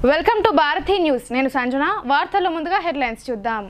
Welcome to Bharati news. నేను సంజన. వార్తల్లో ముందుగా హెడ్లైన్స్ చూద్దాం.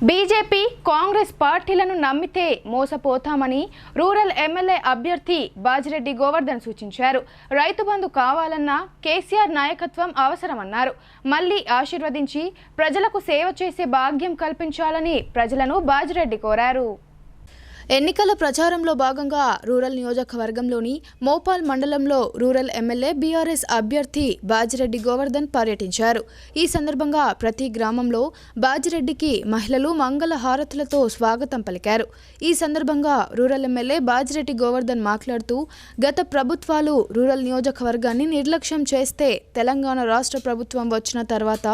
బీజేపీ కాంగ్రెస్ పార్టీలను నమ్మితే మోసపోతామని రూరల్ ఎమ్మెల్యే అభ్యర్థి బాజిరెడ్డి గోవర్ధన్ సూచించారు. రైతు బంధు కావాలన్నా కేసీఆర్ నాయకత్వం అవసరమన్నారు. మళ్లీ ఆశీర్వదించి ప్రజలకు సేవ చేసే భాగ్యం కల్పించాలని ప్రజలను బాజిరెడ్డి కోరారు. ఎన్నికల ప్రచారంలో భాగంగా రూరల్ నియోజకవర్గంలోని మోపాల్ మండలంలో రూరల్ ఎమ్మెల్యే బీఆర్ఎస్ అభ్యర్థి బాజిరెడ్డి గోవర్ధన్ పర్యటించారు. ఈ సందర్భంగా ప్రతి గ్రామంలో బాజిరెడ్డికి మహిళలు మంగళ హారతులతో స్వాగతం పలికారు. ఈ సందర్భంగా రూరల్ ఎమ్మెల్యే బాజిరెడ్డి గోవర్ధన్ మాట్లాడుతూ గత ప్రభుత్వాలు రూరల్ నియోజకవర్గాన్ని నిర్లక్ష్యం చేస్తే తెలంగాణ రాష్ట్ర ప్రభుత్వం వచ్చిన తర్వాత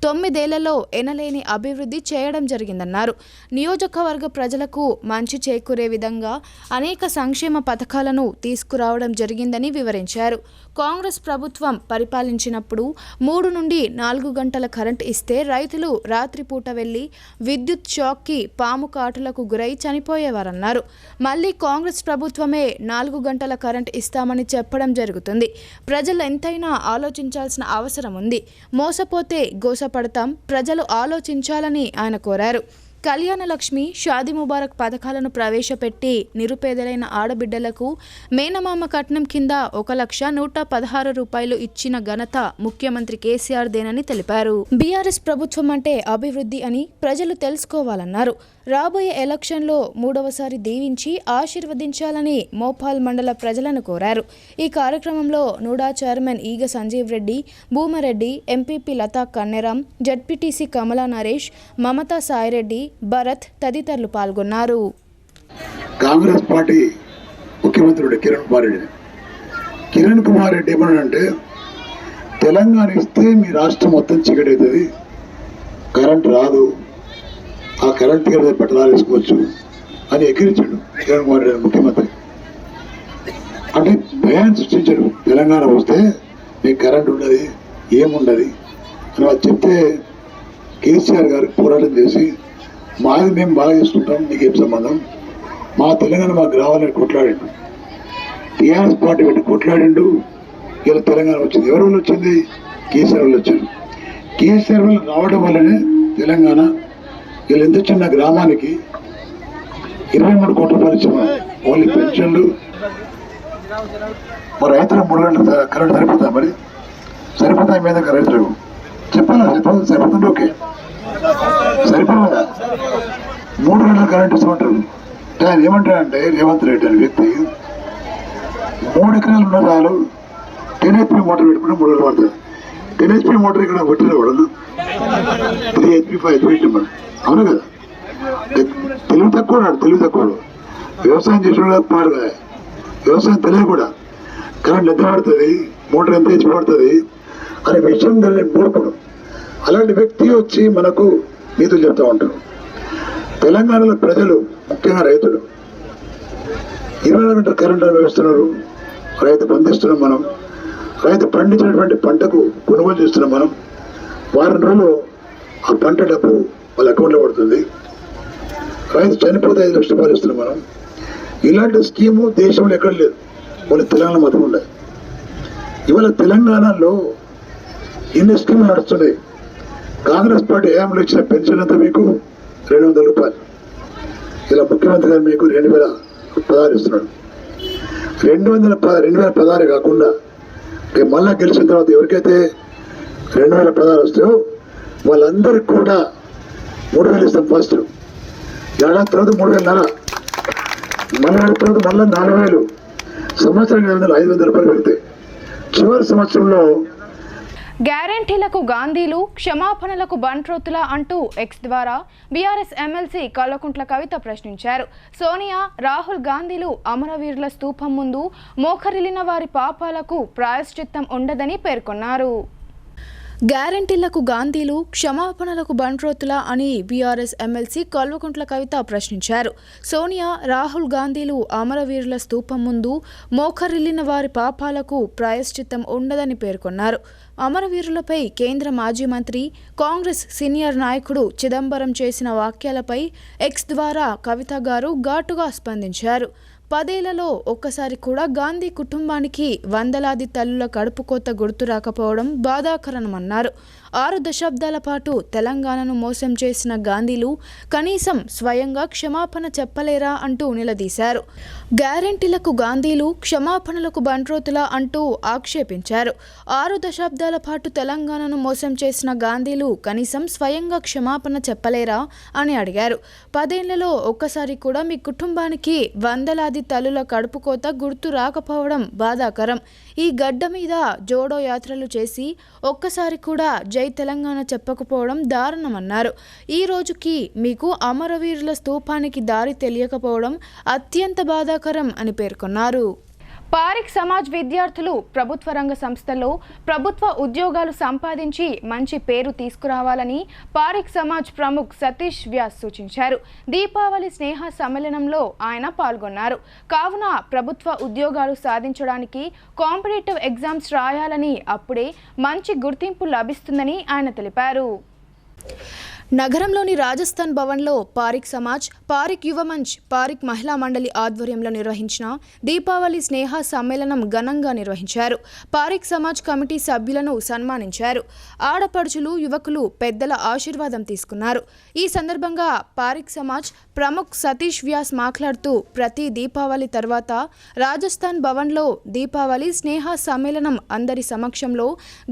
9 ఏళ్లలో ఎనలేని అభివృద్ధి చేయడం జరిగిందన్నారు. నియోజకవర్గ ప్రజలకు మంచి చేకూరే విధంగా అనేక సంక్షేమ పథకాలను తీసుకురావడం జరిగిందని వివరించారు. కాంగ్రెస్ ప్రభుత్వం పరిపాలించినప్పుడు 3 నుండి 4 గంటల కరెంట్ ఇస్తే రైతులు రాత్రిపూట వెళ్లి విద్యుత్ షాక్కి పాము కాటులకు గురై చనిపోయేవారన్నారు. మళ్లీ కాంగ్రెస్ ప్రభుత్వమే 4 గంటల కరెంట్ ఇస్తామని చెప్పడం జరుగుతుంది. ప్రజలు ఎంతైనా ఆలోచించాల్సిన అవసరం ఉంది. మోసపోతే గోసపడతాం. ప్రజలు ఆలోచించాలని ఆయన కోరారు. కళ్యాణ లక్ష్మి, షాదీ ముబారక్ పథకాలను ప్రవేశపెట్టి నిరుపేదలైన ఆడబిడ్డలకు మేనమామ కట్నం కింద 1,116 రూపాయలు ఇచ్చిన ఘనత ముఖ్యమంత్రి కేసీఆర్ దేనని తెలిపారు. బీఆర్ఎస్ ప్రభుత్వం అంటే అభివృద్ధి అని ప్రజలు తెలుసుకోవాలన్నారు. రాబోయే ఎలక్షన్లో 3వసారి దీవించి ఆశీర్వదించాలని మోపాల్ మండల ప్రజలను కోరారు. ఈ కార్యక్రమంలో నూడా చైర్మన్ ఈగ సంజీవ్ రెడ్డి, భూమారెడ్డి, ఎంపీపీ లతా కన్నెరాం, జడ్పీటీసీ కమలా నరేష్, మమతా సాయిరెడ్డి, భరత్ తదితరులు పాల్గొన్నారు. కాంగ్రెస్ పార్టీ ముఖ్యమంత్రి కిరణ్ కుమార్ రెడ్డి ఏమన్నాడంటే, తెలంగాణ ఇస్తే మీ రాష్ట్రం మొత్తం చీకటవుతుంది, కరెంట్ రాదు, ఆ కరెంట్ పెట్టడాలు వేసుకోవచ్చు అని ఎక్కిరించాడు కిరణ్ కుమార్ రెడ్డి ముఖ్యమంత్రి. అంటే భయాన్ని సృష్టించాడు. తెలంగాణ వస్తే మీకు కరెంట్ ఉండదు, ఏముండదు అని వాళ్ళు చెప్తే కేసీఆర్ గారు పోరాటం చేసి మాది మేము బాగా చేసుకుంటాం, నీకేం సంబంధం, మా తెలంగాణ మాకు రావాలని కొట్లాడిండు. టీఆర్ఎస్ పార్టీ పెట్టి కొట్లాడిండు. ఇలా తెలంగాణ వచ్చింది. ఎవరి వల్ల వచ్చింది? కేసీఆర్ వల్ల వచ్చింది. కేసీఆర్ వల్ల రావడం వల్లనే తెలంగాణ వీళ్ళు ఎంత చిన్న గ్రామానికి 23 కోట్ల రూపాయలు ఇచ్చాము. ఓన్లీ పెన్షన్లు. మరి రైతులు 3 గంటల కరెంట్ సరిపోతాయి? మరి సరిపోతాయి మీద రైతులు చెప్పాలా? సరిపోతుంది. ఓకే, సరిపోదా? 3 గంటల కరెంట్ ఇస్తామంటారు. ఆయన ఏమంటాడంటే రేవంత్ రెడ్డి అనే వ్యక్తి 3 ఎకరాలు ఉన్న చాలు 10 HP మోటార్ పెట్టుకుంటే 3 రోజులు పడుతుంది. 10 HP మోటార్ ఇక్కడ కొట్టిన వాడు 3 HP 5 HP నెంబర్ అవును కదా. తెలివి తక్కువ వ్యవసాయం చేసిన పాడుగా వ్యవసాయం తెలియదు కూడా కరెంట్ ఎంత పడుతుంది మోటార్ ఎంత హెచ్పి పడుతుంది అనే విషయం నేను మూర్ఖుడు. అలాంటి వ్యక్తి వచ్చి మనకు నీతులు చెప్తూ ఉంటారు. తెలంగాణలో ప్రజలు ముఖ్యంగా రైతులు 24 గంటల కరెంటు వ్యవస్థలు రైతు బంధిస్తున్నాం మనం. రైతు పండించినటువంటి పంటకు కొనుగోలు చేస్తున్నాం మనం. వారం రోజులు ఆ పంట డబ్బు వాళ్ళ అకౌంట్లో పడుతుంది. రైతు చనిపోతే 5 లక్షల రూపాయలు ఇస్తున్నాం మనం. ఇలాంటి స్కీము దేశంలో ఎక్కడ లేదు, వాళ్ళ తెలంగాణ మాత్రం ఉన్నాయి. ఇవాళ తెలంగాణలో ఎన్ని స్కీములు నడుస్తున్నాయి. కాంగ్రెస్ పార్టీ ఏమో ఇచ్చిన పెన్షన్ అంతా మీకు 200 రూపాయలు. ఇలా ముఖ్యమంత్రి గారు మీకు 2016 ఇస్తున్నాడు. 2016 కాకుండా రేపు మళ్ళా గెలిచిన తర్వాత ఎవరికైతే 2016 వస్తాయో వాళ్ళందరికీ కూడా 3000 ఇస్తాం. ఫస్ట్ ఏడాది తర్వాత 3000 మళ్ళీ తర్వాత మళ్ళీ 4000 సంవత్సరానికి 500 రూపాయలు పెడతాయి. చివరి సంవత్సరంలో గ్యారంటీలకు గాంధీలు క్షమాపణలకు బంట్రోతులా అంటూ ఎక్స్ ద్వారా బీఆర్ఎస్ ఎమ్మెల్సీ కల్వకుంట్ల కవిత ప్రశ్నించారు. సోనియా, రాహుల్ గాంధీలు అమరవీరుల స్తూపం ముందు మోకరిల్లిన వారి పాపాలకు ప్రాయశ్చిత్తం ఉండదని పేర్కొన్నారు. గ్యారంటీలకు గాంధీలు క్షమాపణలకు బంట్రోతులా అని బీఆర్ఎస్ ఎమ్మెల్సీ కల్వకుంట్ల కవిత ప్రశ్నించారు. సోనియా, రాహుల్ గాంధీలు అమరవీరుల స్తూపం ముందు మోకరిల్లిన వారి పాపాలకు ప్రాయశ్చిత్తం ఉండదని పేర్కొన్నారు. అమరవీరులపై కేంద్ర మాజీ మంత్రి, కాంగ్రెస్ సీనియర్ నాయకుడు చిదంబరం చేసిన వ్యాఖ్యలపై ఎక్స్ ద్వారా కవిత గారు ఘాటుగా స్పందించారు. 10 ఏళ్లలో ఒక్కసారి కూడా గాంధీ కుటుంబానికి వందలాది తల్లుల కడుపు కోత గుర్తు రాకపోవడం బాధాకరమన్నారు. 6 దశాబ్దాల పాటు తెలంగాణను మోసం చేసిన గాంధీలు కనీసం స్వయంగా క్షమాపణ చెప్పలేరా అంటూ నిలదీశారు. గ్యారంటీలకు గాంధీలు క్షమాపణలకు బంట్రోతులా అంటూ ఆక్షేపించారు. 6 దశాబ్దాల పాటు తెలంగాణను మోసం చేసిన గాంధీలు కనీసం స్వయంగా క్షమాపణ చెప్పలేరా అని అడిగారు. 10 ఏళ్లలో ఒక్కసారి కూడా మీ కుటుంబానికి వందలాది తల్లుల కడుపు కోత గుర్తు రాకపోవడం బాధాకరం. ఈ గడ్డ మీద జోడో యాత్రలు చేసి ఒక్కసారి కూడా జై తెలంగాణ చెప్పకపోవడం దారుణమన్నారు. ఈ రోజుకి మీకు అమరవీరుల స్తూపానికి దారి తెలియకపోవడం అత్యంత బాధాకరం అని పేర్కొన్నారు. పారిక్ సమాజ్ విద్యార్థులు ప్రభుత్వ రంగ సంస్థల్లో ప్రభుత్వ ఉద్యోగాలు సంపాదించి మంచి పేరు తీసుకురావాలని పారిక్ సమాజ్ ప్రముఖ్ సతీష్ వ్యాస్ సూచించారు. దీపావళి స్నేహ సమ్మేళనంలో ఆయన పాల్గొన్నారు. కావున ప్రభుత్వ ఉద్యోగాలు సాధించడానికి కాంపిటేటివ్ ఎగ్జామ్స్ రాయాలని, అప్పుడే మంచి గుర్తింపు లభిస్తుందని ఆయన తెలిపారు. నగరంలోని రాజస్థాన్ భవన్లో పారిక్ సమాజ్, పారిక్ యువ మంచ్, పారిక్ మహిళా మండలి ఆధ్వర్యంలో నిర్వహించిన దీపావళి స్నేహ సమ్మేళనం ఘనంగా నిర్వహించారు. పారిక్ సమాజ్ కమిటీ సభ్యులను సన్మానించారు. ఆడపడుచులు, యువకులు పెద్దల ఆశీర్వాదం తీసుకున్నారు. ఈ సందర్భంగా పారిక్ సమాజ్ ప్రముఖ్ సతీష్ వ్యాస్ మాట్లాడుతూ ప్రతి దీపావళి తర్వాత రాజస్థాన్ భవన్లో దీపావళి స్నేహ సమ్మేళనం అందరి సమక్షంలో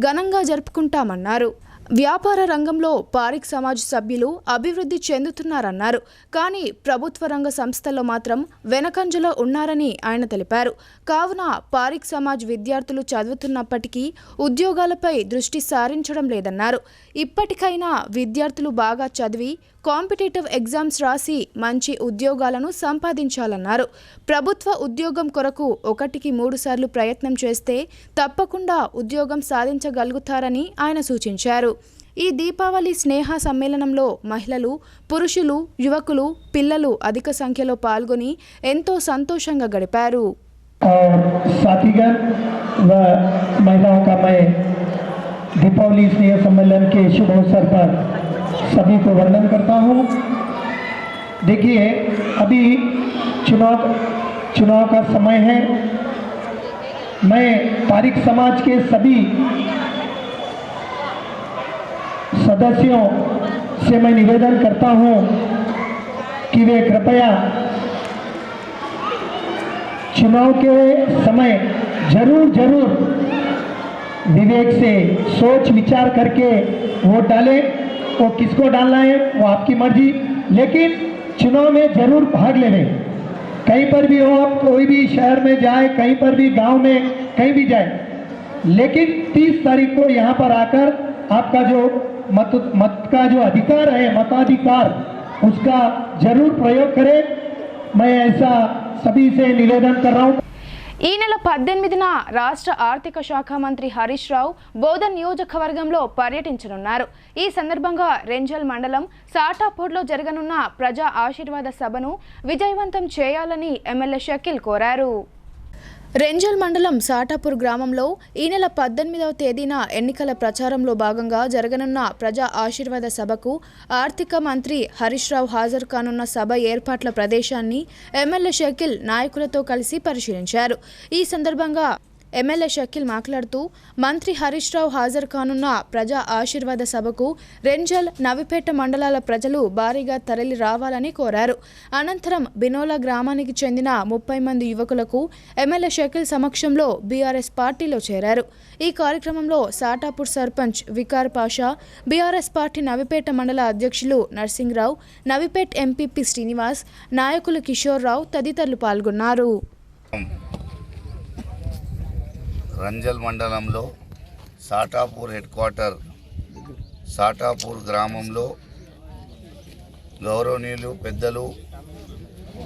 ఘనంగా జరుపుకుంటామన్నారు. వ్యాపార రంగంలో పారిక్ సమాజ్ సభ్యులు అభివృద్ధి చెందుతున్నారన్నారు. కానీ ప్రభుత్వ రంగ సంస్థల్లో మాత్రం వెనకంజలో ఉన్నారని ఆయన తెలిపారు. కావున పారిక్ సమాజ్ విద్యార్థులు చదువుతున్నప్పటికీ ఉద్యోగాలపై దృష్టి సారించడం లేదన్నారు. ఇప్పటికైనా విద్యార్థులు బాగా చదివి కాంపిటేటివ్ ఎగ్జామ్స్ రాసి మంచి ఉద్యోగాలను సంపాదించాలన్నారు. ప్రభుత్వ ఉద్యోగం కొరకు 1కి 3 సార్లు ప్రయత్నం చేస్తే తప్పకుండా ఉద్యోగం సాధించగలుగుతారని ఆయన సూచించారు. ఈ దీపావళి స్నేహ సమ్మేళనంలో మహిళలు, పురుషులు, యువకులు, పిల్లలు అధిక సంఖ్యలో పాల్గొని ఎంతో సంతోషంగా గడిపారు. दीपावली स्नेह सम्मेलन के शुभ अवसर पर सभी को वंदन करता हूँ। देखिए, अभी चुनाव का समय है। मैं पारिक समाज के सभी सदस्यों से मैं निवेदन करता हूँ कि वे कृपया चुनाव के समय जरूर विवेक से सोच विचार करके वोट डालें। वो किसको डालना है वो आपकी मर्जी, लेकिन चुनाव में जरूर भाग लें। कहीं पर भी हो, आप कोई भी शहर में जाए, कहीं पर भी गांव में कहीं भी जाए, लेकिन 30 तारीख को यहाँ पर आकर आपका जो मत का जो अधिकार है, मताधिकार, उसका जरूर प्रयोग करें। मैं ऐसा सभी से निवेदन कर रहा हूँ। ఈ నెల 18న రాష్ట్ర ఆర్థిక శాఖ మంత్రి హరీష్ రావు బోధన్ నియోజకవర్గంలో పర్యటించనున్నారు. ఈ సందర్భంగా రెంజల్ మండలం సాటాపూర్లో జరగనున్న ప్రజా ఆశీర్వాద సభను విజయవంతం చేయాలని ఎమ్మెల్యే షకీల్ కోరారు. రెంజల్ మండలం సాటాపూర్ గ్రామంలో ఈ నెల 18వ తేదీన ఎన్నికల ప్రచారంలో భాగంగా జరగనున్న ప్రజా ఆశీర్వాద సభకు ఆర్థిక మంత్రి హరీష్ రావు హాజరు కానున్న సభ ఏర్పాట్ల ప్రదేశాన్ని ఎమ్మెల్యే షకీల్ నాయకులతో కలిసి పరిశీలించారు. ఈ సందర్భంగా ఎమ్మెల్యే షకీల్ మాట్లాడుతూ మంత్రి హరీష్ రావు హాజరు కానున్న ప్రజా ఆశీర్వాద సభకు రెంజల్, నవిపేట మండలాల ప్రజలు భారీగా తరలి రావాలని కోరారు. అనంతరం బినోలా గ్రామానికి చెందిన 30 మంది యువకులకు ఎమ్మెల్యే షకీల్ సమక్షంలో బీఆర్ఎస్ పార్టీలో చేరారు. ఈ కార్యక్రమంలో Satapur sarpanch vicar Pasha, BRS party Navipet మండల అధ్యక్షులు నర్సింగ్రావు, నవిపేట్ ఎంపీపీ శ్రీనివాస్, నాయకులు కిషోర్ రావు తదితరులు పాల్గొన్నారు. రంజల్ మండలంలో సాటాపూర్ హెడ్ క్వార్టర్ సాటాపూర్ గ్రామంలో గౌరవనీయులు పెద్దలు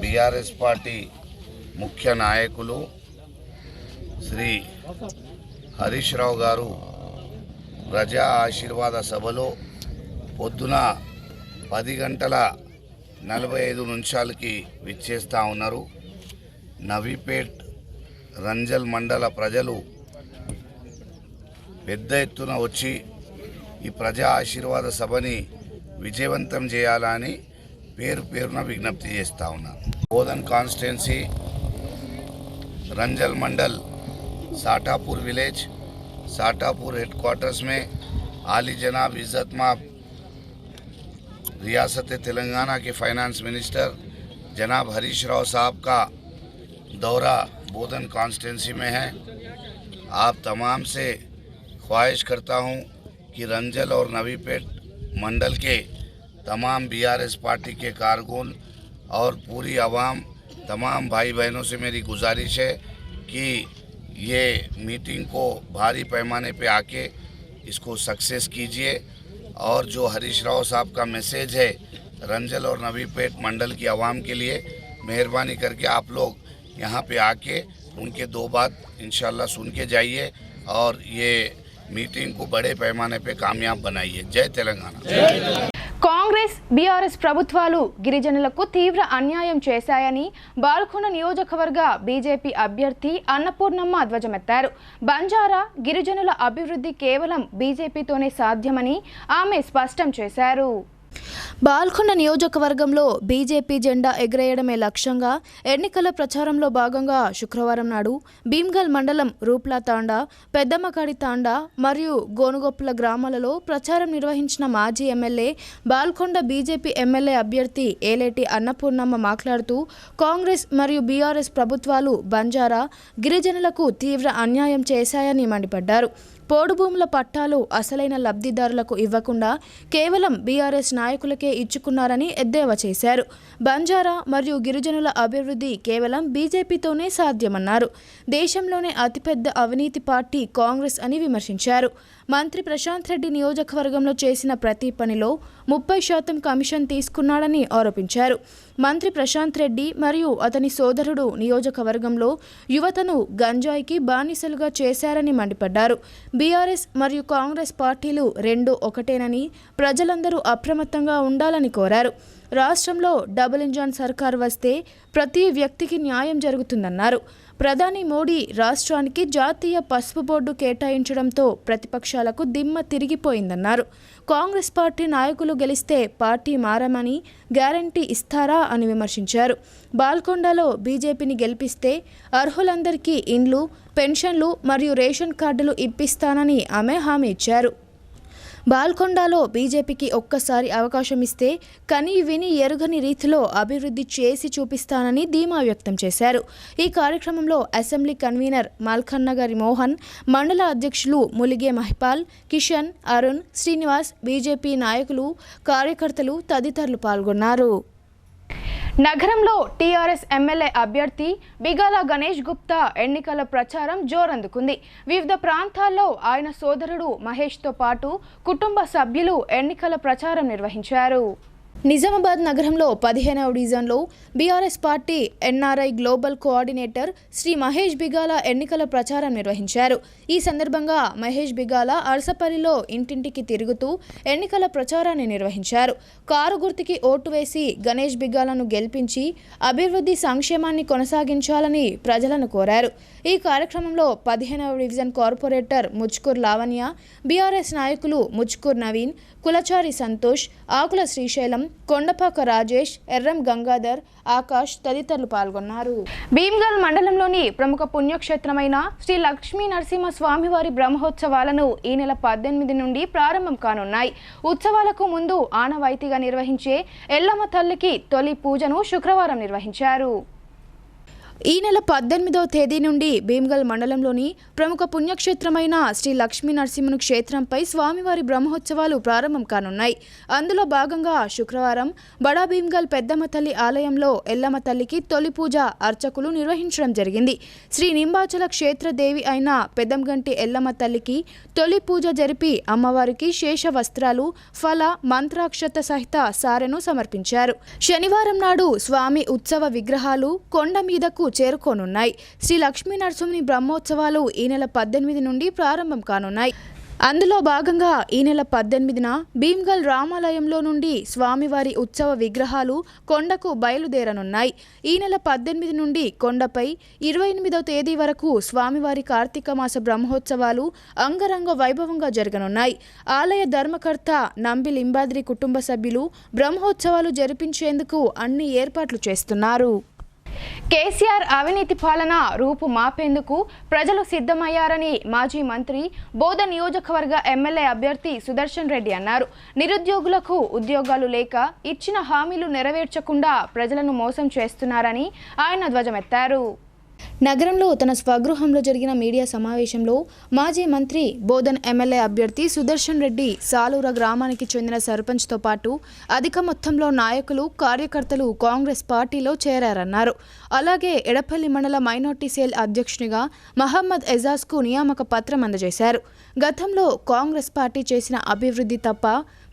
బీఆర్ఎస్ పార్టీ ముఖ్య నాయకులు శ్రీ హరీష్ రావు గారు ప్రజా ఆశీర్వాద సభలో పొద్దున 10:45 విచ్చేస్తూ ఉన్నారు. నవీపేట్ రంజల్ మండల ప్రజలు పెద్ద ఎత్తున వచ్చి ఈ ప్రజా ఆశీర్వాద సభని విజయవంతం చేయాలని పేరున విజ్ఞప్తి చేస్తూ ఉన్నారు. బోధన్ కాన్స్టిట్యున్సీ रंजल मंडल साटापुर विलेज साटापुर हेडक्वार्टर्स में आली जनाब इज़्ज़त माब रियासत तेलंगाना के फाइनेंस मिनिस्टर जनाब हरीश राव साहब का दौरा बोधन कॉन्स्टिट्यूंसी में है। आप तमाम से ख्वाहिश करता हूं कि रंजल और नवीपेट मंडल के तमाम बीआरएस पार्टी के कारकुन और पूरी आवाम तमाम भाई बहनों से मेरी गुजारिश है कि ये मीटिंग को भारी पैमाने पे आके इसको सक्सेस कीजिए और जो हरीश राव साहब का मैसेज है रंजल और नवीपेट मंडल की आवाम के लिए मेहरबानी करके आप लोग यहाँ पे आके उनके दो बात इंशाल्लाह सुन के जाइए और ये मीटिंग को बड़े पैमाने पे कामयाब बनाइए। जय तेलंगाना। కాంగ్రెస్ బీఆర్ఎస్ ప్రభుత్వాలు గిరిజనులకు తీవ్ర అన్యాయం చేశాయని బాల్కొండ నియోజకవర్గ బీజేపీ అభ్యర్థి అన్నపూర్ణమ్మ ధ్వజమెత్తారు. బంజారా గిరిజనుల అభివృద్ధి కేవలం బీజేపీతోనే సాధ్యమని ఆమె స్పష్టం చేశారు. బాల్కొండ నియోజకవర్గంలో బీజేపీ జెండా ఎగరేయడమే లక్ష్యంగా ఎన్నికల ప్రచారంలో భాగంగా శుక్రవారం నాడు భీమ్గల్ మండలం రూప్లా తాండా, పెద్దమ్మకాడి తాండా మరియు గోనుగొప్పుల గ్రామాలలో ప్రచారం నిర్వహించిన మాజీ ఎమ్మెల్యే, బాల్కొండ బీజేపీ ఎమ్మెల్యే అభ్యర్థి ఏలేటి అన్నపూర్ణమ్మ మాట్లాడుతూ కాంగ్రెస్ మరియు బీఆర్ఎస్ ప్రభుత్వాలు బంజారా గిరిజనులకు తీవ్ర అన్యాయం చేశాయని మండిపడ్డారు. పోడు భూముల పట్టాలు అసలైన లబ్ధిదారులకు ఇవ్వకుండా కేవలం బీఆర్ఎస్ నాయకులకే ఇచ్చుకున్నారని ఎద్దేవా చేశారు. బంజారా మరియు గిరిజనుల అభివృద్ధి కేవలం బీజేపీతోనే సాధ్యమన్నారు. దేశంలోనే అతిపెద్ద అవినీతి పార్టీ కాంగ్రెస్ అని విమర్శించారు. మంత్రి ప్రశాంత్ రెడ్డి నియోజకవర్గంలో చేసిన ప్రతి పనిలో 30% కమిషన్ తీసుకున్నాడని ఆరోపించారు. మంత్రి ప్రశాంత్ రెడ్డి మరియు అతని సోదరుడు నియోజకవర్గంలో యువతను గంజాయికి బానిసలుగా చేశారని మండిపడ్డారు. బీఆర్ఎస్ మరియు కాంగ్రెస్ పార్టీలు రెండూ ఒకటేనని ప్రజలందరూ అప్రమత్తంగా ఉండాలని కోరారు. రాష్ట్రంలో డబుల్ ఇంజన్ సర్కార్ వస్తే ప్రతి వ్యక్తికి న్యాయం జరుగుతుందన్నారు. ప్రధాని మోడీ రాష్ట్రానికి జాతీయ పసుపు బోర్డు కేటాయించడంతో ప్రతిపక్షాలకు దిమ్మ తిరిగిపోయిందన్నారు. కాంగ్రెస్ పార్టీ నాయకులు గెలిస్తే పార్టీ మారమని గ్యారంటీ ఇస్తారా అని విమర్శించారు. బాల్కొండలో బీజేపీని గెలిపిస్తే అర్హులందరికీ ఇండ్లు, పెన్షన్లు మరియు రేషన్ కార్డులు ఇప్పిస్తానని ఆమె హామీ ఇచ్చారు. బాల్కొండలో బీజేపీకి ఒక్కసారి అవకాశం ఇస్తే కని విని ఎరుగని రీతిలో అభివృద్ధి చేసి చూపిస్తానని ధీమా వ్యక్తం చేశారు. ఈ కార్యక్రమంలో అసెంబ్లీ కన్వీనర్ మల్కన్నగరి మోహన్, మండల అధ్యక్షులు ములిగే మహిపాల్, కిషన్, అరుణ్, శ్రీనివాస్, బీజేపీ నాయకులు, కార్యకర్తలు తదితరులు పాల్గొన్నారు. నగరంలో టీఆర్ఎస్ ఎమ్మెల్యే అభ్యర్థి బిగాల గణేష్ గుప్తా ఎన్నికల ప్రచారం జోరందుకుంది. వివిధ ప్రాంతాల్లో ఆయన సోదరుడు మహేష్తో పాటు కుటుంబ సభ్యులు ఎన్నికల ప్రచారం నిర్వహించారు. నిజామాబాద్ నగరంలో 15వ డివిజన్లో BRS party NRI global coordinator Shri Mahesh Bigala ఎన్నికల ప్రచారం నిర్వహించారు. ఈ సందర్భంగా మహేష్ బిగాల అరసపల్లిలో ఇంటింటికి తిరుగుతూ ఎన్నికల ప్రచారాన్ని నిర్వహించారు. కారు గుర్తుకి ఓటు వేసి గణేష్ బిగాలను గెలిపించి అభివృద్ధి సంక్షేమాన్ని కొనసాగించాలని ప్రజలను కోరారు. ఈ కార్యక్రమంలో 15వ division corporator Muchkur Lavanya, BRS నాయకులు ముచ్కూర్ నవీన్, కులచారి సంతోష్, ఆకుల శ్రీశైలం, కొండపాక రాజేష్, ఎర్రం గంగాధర్, ఆకాష్ తదితరులు పాల్గొన్నారు. భీమ్గల్ మండలంలోని ప్రముఖ పుణ్యక్షేత్రమైన శ్రీ లక్ష్మీ నరసింహ స్వామివారి బ్రహ్మోత్సవాలను ఈ నెల 18 నుండి ప్రారంభం కానున్నాయి. ఉత్సవాలకు ముందు ఆనవాయితీగా నిర్వహించే ఎల్లమ్మ తల్లికి తొలి పూజను శుక్రవారం నిర్వహించారు. ఈ నెల 18వ తేదీ నుండి భీమ్గల్ మండలంలోని ప్రముఖ పుణ్యక్షేత్రమైన శ్రీ లక్ష్మీ నరసింహుని క్షేత్రంపై స్వామివారి బ్రహ్మోత్సవాలు ప్రారంభం కానున్నాయి. అందులో భాగంగా శుక్రవారం బడా భీమ్గల్ పెద్దమ్మ తల్లి ఆలయంలో ఎల్లమ్మ తల్లికి తొలి పూజ అర్చకులు నిర్వహించడం జరిగింది. శ్రీ నింబాచల క్షేత్రదేవి అయిన పెద్దంగంటి ఎల్లమ్మ తల్లికి తొలి పూజ జరిపి అమ్మవారికి శేష వస్త్రాలు, ఫల, మంత్రాక్షత సహిత సారెను సమర్పించారు. శనివారం నాడు స్వామి ఉత్సవ విగ్రహాలు కొండ మీదకు చేరుకోనున్నాయి. శ్రీ లక్ష్మీ నరసింహుని బ్రహ్మోత్సవాలు ఈ నెల 18 నుండి ప్రారంభం కానున్నాయి. అందులో భాగంగా ఈ నెల 18న భీమ్గల్ రామాలయంలో నుండి స్వామివారి ఉత్సవ విగ్రహాలు కొండకు బయలుదేరనున్నాయి. ఈ నెల 18 నుండి కొండపై 28వ తేదీ వరకు స్వామివారి కార్తీక మాస బ్రహ్మోత్సవాలు అంగరంగ వైభవంగా జరగనున్నాయి. ఆలయ ధర్మకర్త నంబి లింబాద్రి కుటుంబ సభ్యులు బ్రహ్మోత్సవాలు జరిపించేందుకు అన్ని ఏర్పాట్లు చేస్తున్నారు. కేసీఆర్ అవినీతి పాలన రూపు మాపేందుకు ప్రజలు సిద్ధమయ్యారని మాజీ మంత్రి బోధ నియోజకవర్గ ఎమ్మెల్యే అభ్యర్థి సుదర్శన్ రెడ్డి అన్నారు. నిరుద్యోగులకు ఉద్యోగాలు లేక ఇచ్చిన హామీలు నెరవేర్చకుండా ప్రజలను మోసం చేస్తున్నారని ఆయన ధ్వజమెత్తారు. నగరంలో తన స్వగృహంలో జరిగిన మీడియా సమావేశంలో మాజీ మంత్రి బోధన్ ఎమ్మెల్యే అభ్యర్థి సుదర్శన్ రెడ్డి సాలూర గ్రామానికి చెందిన సర్పంచ్తో పాటు అధిక మొత్తంలో నాయకులు, కార్యకర్తలు కాంగ్రెస్ పార్టీలో చేరారన్నారు. అలాగే ఎడపల్లి మండల మైనార్టీ సెల్ అధ్యక్షునిగా మహమ్మద్ ఎజాజ్కు నియామక పత్రం అందజేశారు. గతంలో కాంగ్రెస్ పార్టీ చేసిన అభివృద్ధి తప్ప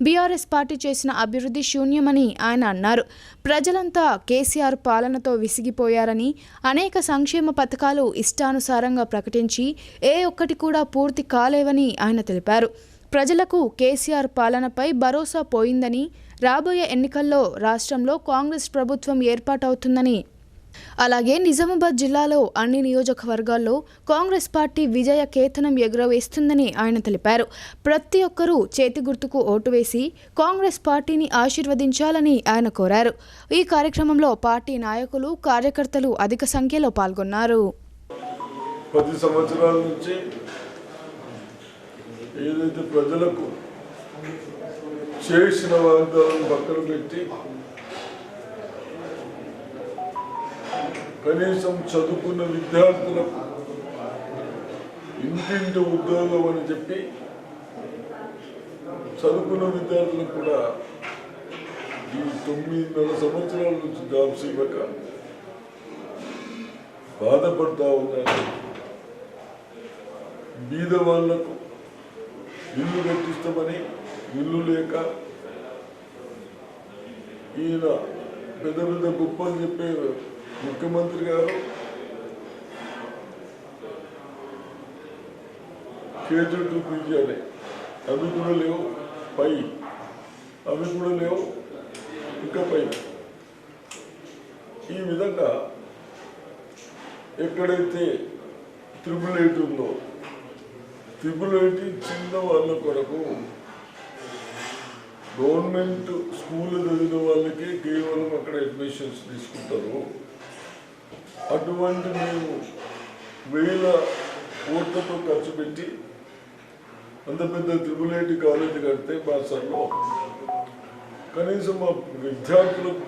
బీఆర్ఎస్ పార్టీ చేసిన అభివృద్ధి శూన్యమని ఆయన అన్నారు. ప్రజలంతా కేసీఆర్ పాలనతో విసిగిపోయారని, అనేక సంక్షేమ పథకాలు ఇష్టానుసారంగా ప్రకటించి ఏ ఒక్కటి కూడా పూర్తి కాలేవని ఆయన తెలిపారు. ప్రజలకు కేసీఆర్ పాలనపై భరోసా పోయిందని, రాబోయే ఎన్నికల్లో రాష్ట్రంలో కాంగ్రెస్ ప్రభుత్వం ఏర్పాటవుతుందని, అలాగే నిజామాబాద్ జిల్లాలో అన్ని నియోజకవర్గాల్లో కాంగ్రెస్ పార్టీ విజయ కేతనం ఎగురవేస్తుందని ఆయన తెలిపారు. ప్రతి ఒక్కరూ చేతి గుర్తుకు ఓటు వేసి కాంగ్రెస్ పార్టీని ఆశీర్వదించాలని ఆయన కోరారు. ఈ కార్యక్రమంలో పార్టీ నాయకులు, కార్యకర్తలు అధిక సంఖ్యలో పాల్గొన్నారు. 10 సంవత్సరాల నుంచి ఏదైతే ప్రజలకు చేసిన వాగ్దానం పక్కన పెట్టి కనీసం చదువుకున్న విద్యార్థులకు ఇంటింటి ఉద్యోగం అని చెప్పి చదువుకున్న విద్యార్థులకు కూడా ఈ 9.5 సంవత్సరాల నుంచి జాబ్స్ ఇవ్వక బాధపడతా ఉన్నారు. బీద వాళ్లకు ఇల్లు కట్టిస్తామని ఇల్లు లేక ఈయన పెద్ద పెద్ద గొప్పలు చెప్పే ముఖ్యమంత్రి గారు కేజీ చూపించాలి, అవి కూడా లేవు. అవి కూడా లేవు, ఇంకా పై. ఈ విధంగా ఎక్కడైతే 888 ఉందో 888 చిన్న వాళ్ళ కొరకు గవర్నమెంట్ స్కూల్ చదివిన వాళ్ళకి కేవలం అక్కడ అడ్మిషన్స్ తీసుకుంటారు. అటువంటి మేము 1000 కోట్లతో ఖర్చు పెట్టి అంత పెద్ద 888 కాలేజీ కడితే బాసర్లో కనీసం మా విద్యార్థులకు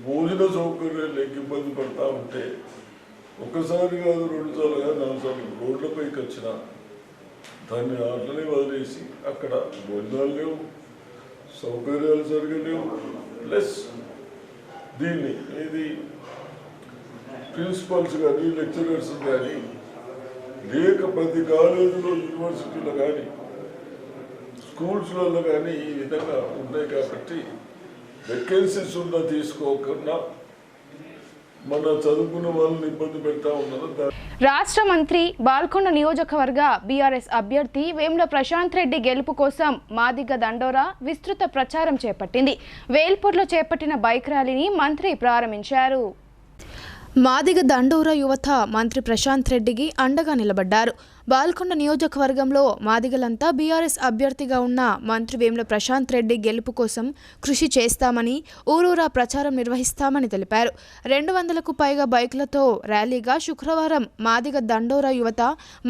భోజన సౌకర్యాలు లేక ఇబ్బంది పడతా ఉంటే ఒకసారి కాదు, 2 సార్లు కాదు, 4 సార్లు రోడ్లపైకి వచ్చిన దాన్ని అట్లనే వదిలేసి అక్కడ భోజనాలు లేవు, సౌకర్యాలు సరిగా లేవు, ప్లస్ దీన్ని ఇది ప్రిన్సిపల్స్ కానీ లెక్చరర్స్ కానీ లేక ప్రతి కాలేజీలో యూనివర్సిటీలో కానీ స్కూల్స్లలో కానీ ఈ విధంగా ఉన్నాయి కాబట్టి వేకెన్సీస్ ఉన్న తీసుకోకుండా మన చదువుకున్న వాళ్ళని ఇబ్బంది పెడతా ఉన్నారు. రాష్ట్ర మంత్రి బాల్కొండ నియోజకవర్గ బీఆర్ఎస్ అభ్యర్థి వేముల ప్రశాంత్ రెడ్డి గెలుపు కోసం మాదిగ దండోరా విస్తృత ప్రచారం చేపట్టింది. వేల్పూర్లో చేపట్టిన బైక్ ర్యాలీని మంత్రి ప్రారంభించారు. మాదిగ దండోరా యువత మంత్రి ప్రశాంత్ రెడ్డికి అండగా నిలబడ్డారు. బాల్కొండ నియోజకవర్గంలో మాదిగలంతా బీఆర్ఎస్ అభ్యర్థిగా ఉన్న మంత్రి వేముల ప్రశాంత్ రెడ్డి గెలుపు కోసం కృషి చేస్తామని ఊరూరా ప్రచారం నిర్వహిస్తామని తెలిపారు. 200కు పైగా బైకులతో ర్యాలీగా శుక్రవారం మాదిగ దండోరా యువత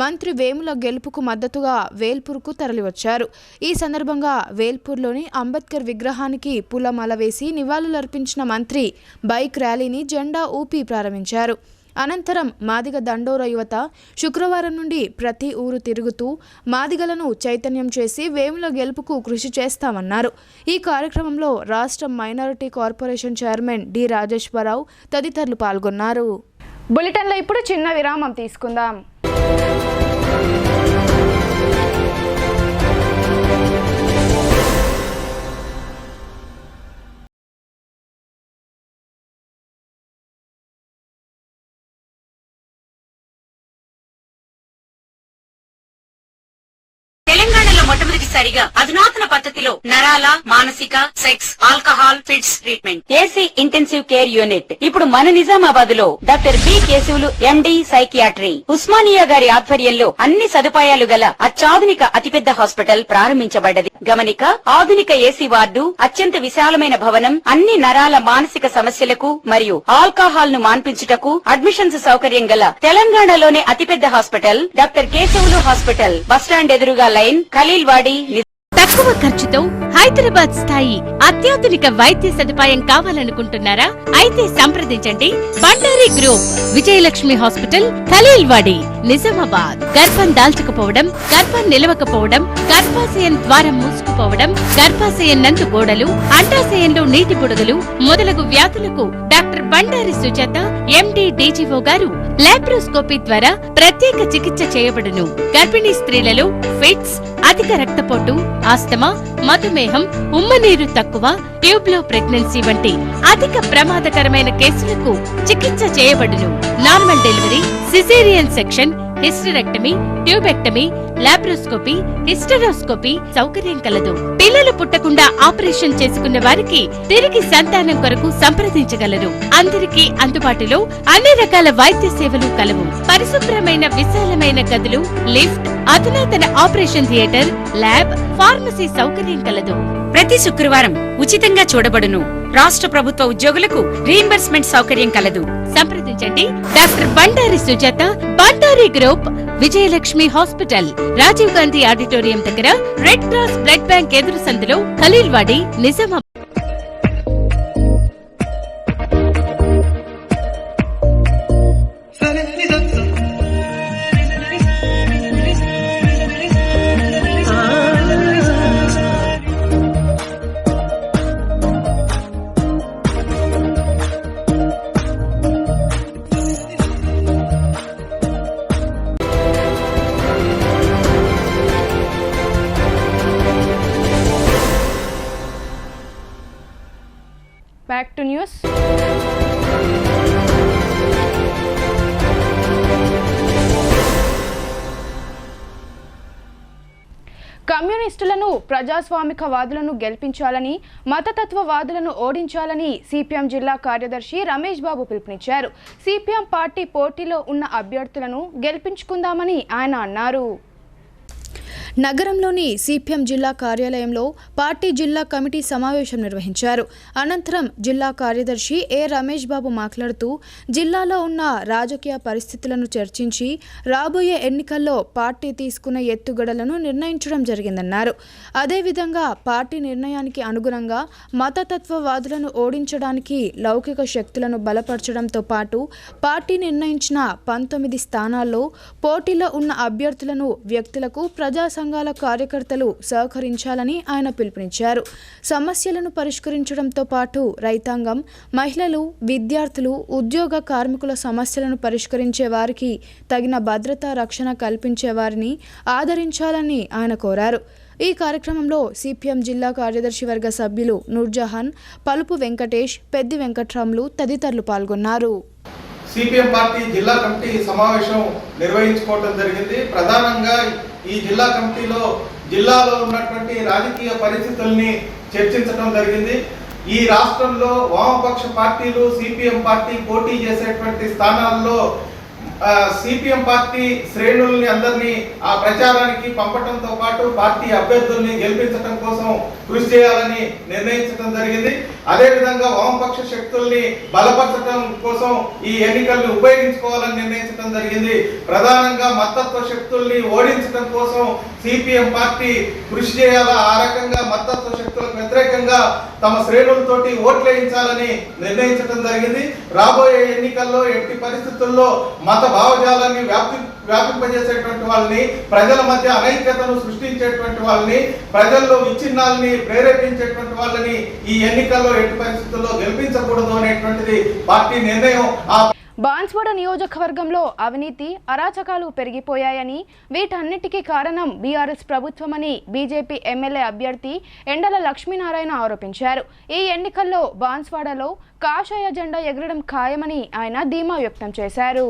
మంత్రి వేముల గెలుపుకు మద్దతుగా వేల్పూర్కు తరలివచ్చారు. ఈ సందర్భంగా వేల్పూర్లోని అంబేద్కర్ విగ్రహానికి పూలమాల వేసి నివాళులర్పించిన మంత్రి బైక్ ర్యాలీని జెండా ఊపి ప్రారంభించారు. అనంతరం మాదిగ దండోరా యువత శుక్రవారం నుండి ప్రతి ఊరు తిరుగుతూ మాదిగలను చైతన్యం చేసి వేముల గెలుపుకు కృషి చేస్తామన్నారు. ఈ కార్యక్రమంలో రాష్ట్ర minority corporation chairman D Rajeshwara Rao తదితరులు పాల్గొన్నారు. బులెటిన్లో ఇప్పుడు చిన్న విరామం తీసుకుందాం. తెలంగాణలో మొట్టమొదటిసారిగా అధునాతన పద్ధతిలో నరాల, మానసిక, sex, alcohol, fits treatment, AC intensive care unit ఇప్పుడు మన నిజామాబాద్ లో doctor B Keshavulu MD psychiatry Osmania గారి ఆధ్వర్యంలో అన్ని సదుపాయాలు గల అత్యాధునిక అతిపెద్ద హాస్పిటల్ ప్రారంభించబడ్డది. గమనిక, ఆధునిక ఏసీ వార్డు, అత్యంత విశాలమైన భవనం, అన్ని నరాల మానసిక సమస్యలకు మరియు ఆల్కహాల్ ను మాన్పించుటకు అడ్మిషన్స్ సౌకర్యం గల తెలంగాణలోనే అతిపెద్ద hospital doctor Keshavulu hospital, bus stand ఎదురుగా లైన్, ఖలీల్వాడి. తక్కువ ఖర్చుతో హైదరాబాద్ స్థాయి అత్యాధునిక వైద్య సదుపాయం కావాలనుకుంటున్నారా? అయితే సంప్రదించండి బండారి గ్రూప్, విజయలక్ష్మి హాస్పిటల్, ఖలీల్వాడి, నిజామాబాద్. గర్భం దాల్చకపోవడం, గర్భం నిలవకపోవడం, గర్భాశయం ద్వారం మూసుకుపోవడం, గర్భాశయం నందు గోడలు, అండాశయంలో నీటి బుడగలు మొదలగు వ్యాధులకు డాక్టర్ బండారి సుజాత ఎండి డీజీఓ గారు లాప్రోస్కోపీ ద్వారా ప్రత్యేక చికిత్స చేయబడును. గర్భిణీ స్త్రీలలో ఫిట్స్, అధిక రక్తపోటు, ఆస్తమా, మధుమేహం, ఉమ్మనీరు తక్కువ, ట్యూబ్లో ప్రెగ్నెన్సీ వంటి అధిక ప్రమాదకరమైన కేసులకు చికిత్స చేయబడును. Normal delivery, caesarean section, hysterectomy, tubectomy, laparoscopy, hysteroscopy సౌకర్యం కలదు. పిల్లలు పుట్టకుండా ఆపరేషన్ చేసుకున్న వారికి తిరిగి సంతానం కొరకు సంప్రదించగలరు. అందరికీ అందుబాటులో అన్ని రకాల వైద్య సేవలు కలవు. పరిశుభ్రమైన విశాలమైన గదులు, లిఫ్ట్, అధునాతన ఆపరేషన్ థియేటర్, ల్యాబ్, ఫార్మసీ సౌకర్యం కలదు. ప్రతి శుక్రవారం ఉచితంగా చూడబడును. రాష్ట్ర ప్రభుత్వ ఉద్యోగులకు రీయింబర్స్మెంట్ సౌకర్యం కలదు. సంప్రదించండి doctor Bandari Sujatha, Bandari group, Vijayalakshmi hospital, Rajiv Gandhi auditorium దగ్గర, రెడ్ క్రాస్ బ్లడ్ బ్యాంక్ ఎదురు సందులో, Khaleelwadi, Nizamabad. Back to news. కమ్యూనిస్టులను, ప్రజాస్వామికవాదులను గెలిపించాలని, మతతత్వవాదులను ఓడించాలని సిపిఎం జిల్లా కార్యదర్శి రమేష్ బాబు పిలుపునిచ్చారు. సిపిఎం పార్టీ పోటీలో ఉన్న అభ్యర్థులను గెలిపించుకుందామని ఆయన అన్నారు. నగరంలోని సిపిఎం జిల్లా కార్యాలయంలో పార్టీ జిల్లా కమిటీ సమావేశం నిర్వహించారు. అనంతరం జిల్లా కార్యదర్శి ఏ రమేష్ బాబు మాట్లాడుతూ జిల్లాలో ఉన్న రాజకీయ పరిస్థితులను చర్చించి రాబోయే ఎన్నికల్లో పార్టీ తీసుకున్న ఎత్తుగడలను నిర్ణయించడం జరిగిందన్నారు. అదేవిధంగా పార్టీ నిర్ణయానికి అనుగుణంగా మతతత్వవాదులను ఓడించడానికి లౌకిక శక్తులను బలపరచడంతో పాటు పార్టీ నిర్ణయించిన 19 స్థానాల్లో పోటీలో ఉన్న అభ్యర్థులను వ్యక్తులకు ప్రజా సంఘాల కార్యకర్తలు సహకరించాలని ఆయన పిలుపునిచ్చారు. సమస్యలను పరిష్కరించడంతో పాటు రైతాంగం, మహిళలు, విద్యార్థులు, ఉద్యోగ కార్మికుల సమస్యలను పరిష్కరించే వారికి తగిన భద్రతా రక్షణ కల్పించే వారిని ఆదరించాలని ఆయన కోరారు. ఈ కార్యక్రమంలో సిపిఎం జిల్లా కార్యదర్శి వర్గ సభ్యులు నూర్జహాన్, పలుపు వెంకటేష్, పెద్ది వెంకట్రాములు తదితరులు పాల్గొన్నారు. సిపిఎం పార్టీ జిల్లా కమిటీ సమావేశం నిర్వహించుకోవడం జరిగింది. ప్రధానంగా ఈ జిల్లా కమిటీలో జిల్లాలో ఉన్నటువంటి రాజకీయ పరిస్థితుల్ని చర్చించడం జరిగింది. ఈ రాష్ట్రంలో వామపక్ష పార్టీలు, సిపిఎం పార్టీ పోటీ చేసేటువంటి స్థానాల్లో సిపిఎం పార్టీ శ్రేణుల్ని అందరినీ ఆ ప్రచారానికి పంపడంతో పాటు పార్టీ అభ్యర్థుల్ని గెలిపించడం కోసం కృషి చేయాలని నిర్ణయించడం జరిగింది. అదేవిధంగా వామపక్ష శక్తుల్ని బలపరచడం కోసం ఈ ఎన్నికల్ని ఉపయోగించుకోవాలని నిర్ణయించడం జరిగింది. ప్రధానంగా మతత్వ శక్తుల్ని ఓడించడం కోసం సిపిఎం పార్టీ కృషి చేయాలా, ఆ రకంగా మతత్వ శక్తులకు వ్యతిరేకంగా తమ శ్రేణులతోటి ఓట్లేయించాలని నిర్ణయించడం జరిగింది. రాబోయే ఎన్నికల్లో ఎట్టి పరిస్థితుల్లో మత భావజాలాన్ని వ్యాపింపజేసేటువంటి వాళ్ళని, ప్రజల మధ్య అనైక్యతను సృష్టించేటువంటి వాళ్ళని, ప్రజల్లో విచ్ఛిన్నాలని ప్రేరేపించేటువంటి వాళ్ళని ఈ ఎన్నికల్లో ఎట్టి పరిస్థితుల్లో గెలిపించకూడదు అనేటువంటిది పార్టీ నిర్ణయం. బాన్స్వాడ నియోజకవర్గంలో అవినీతి, అరాచకాలు పెరిగిపోయాయని, వీటన్నిటికీ కారణం బీఆర్ఎస్ ప్రభుత్వమని బీజేపీ ఎమ్మెల్యే అభ్యర్థి ఎండల లక్ష్మీనారాయణ ఆరోపించారు. ఈ ఎన్నికల్లో బాన్స్వాడలో కాషాయ జెండా ఎగరడం ఖాయమని ఆయన ధీమా వ్యక్తం చేశారు.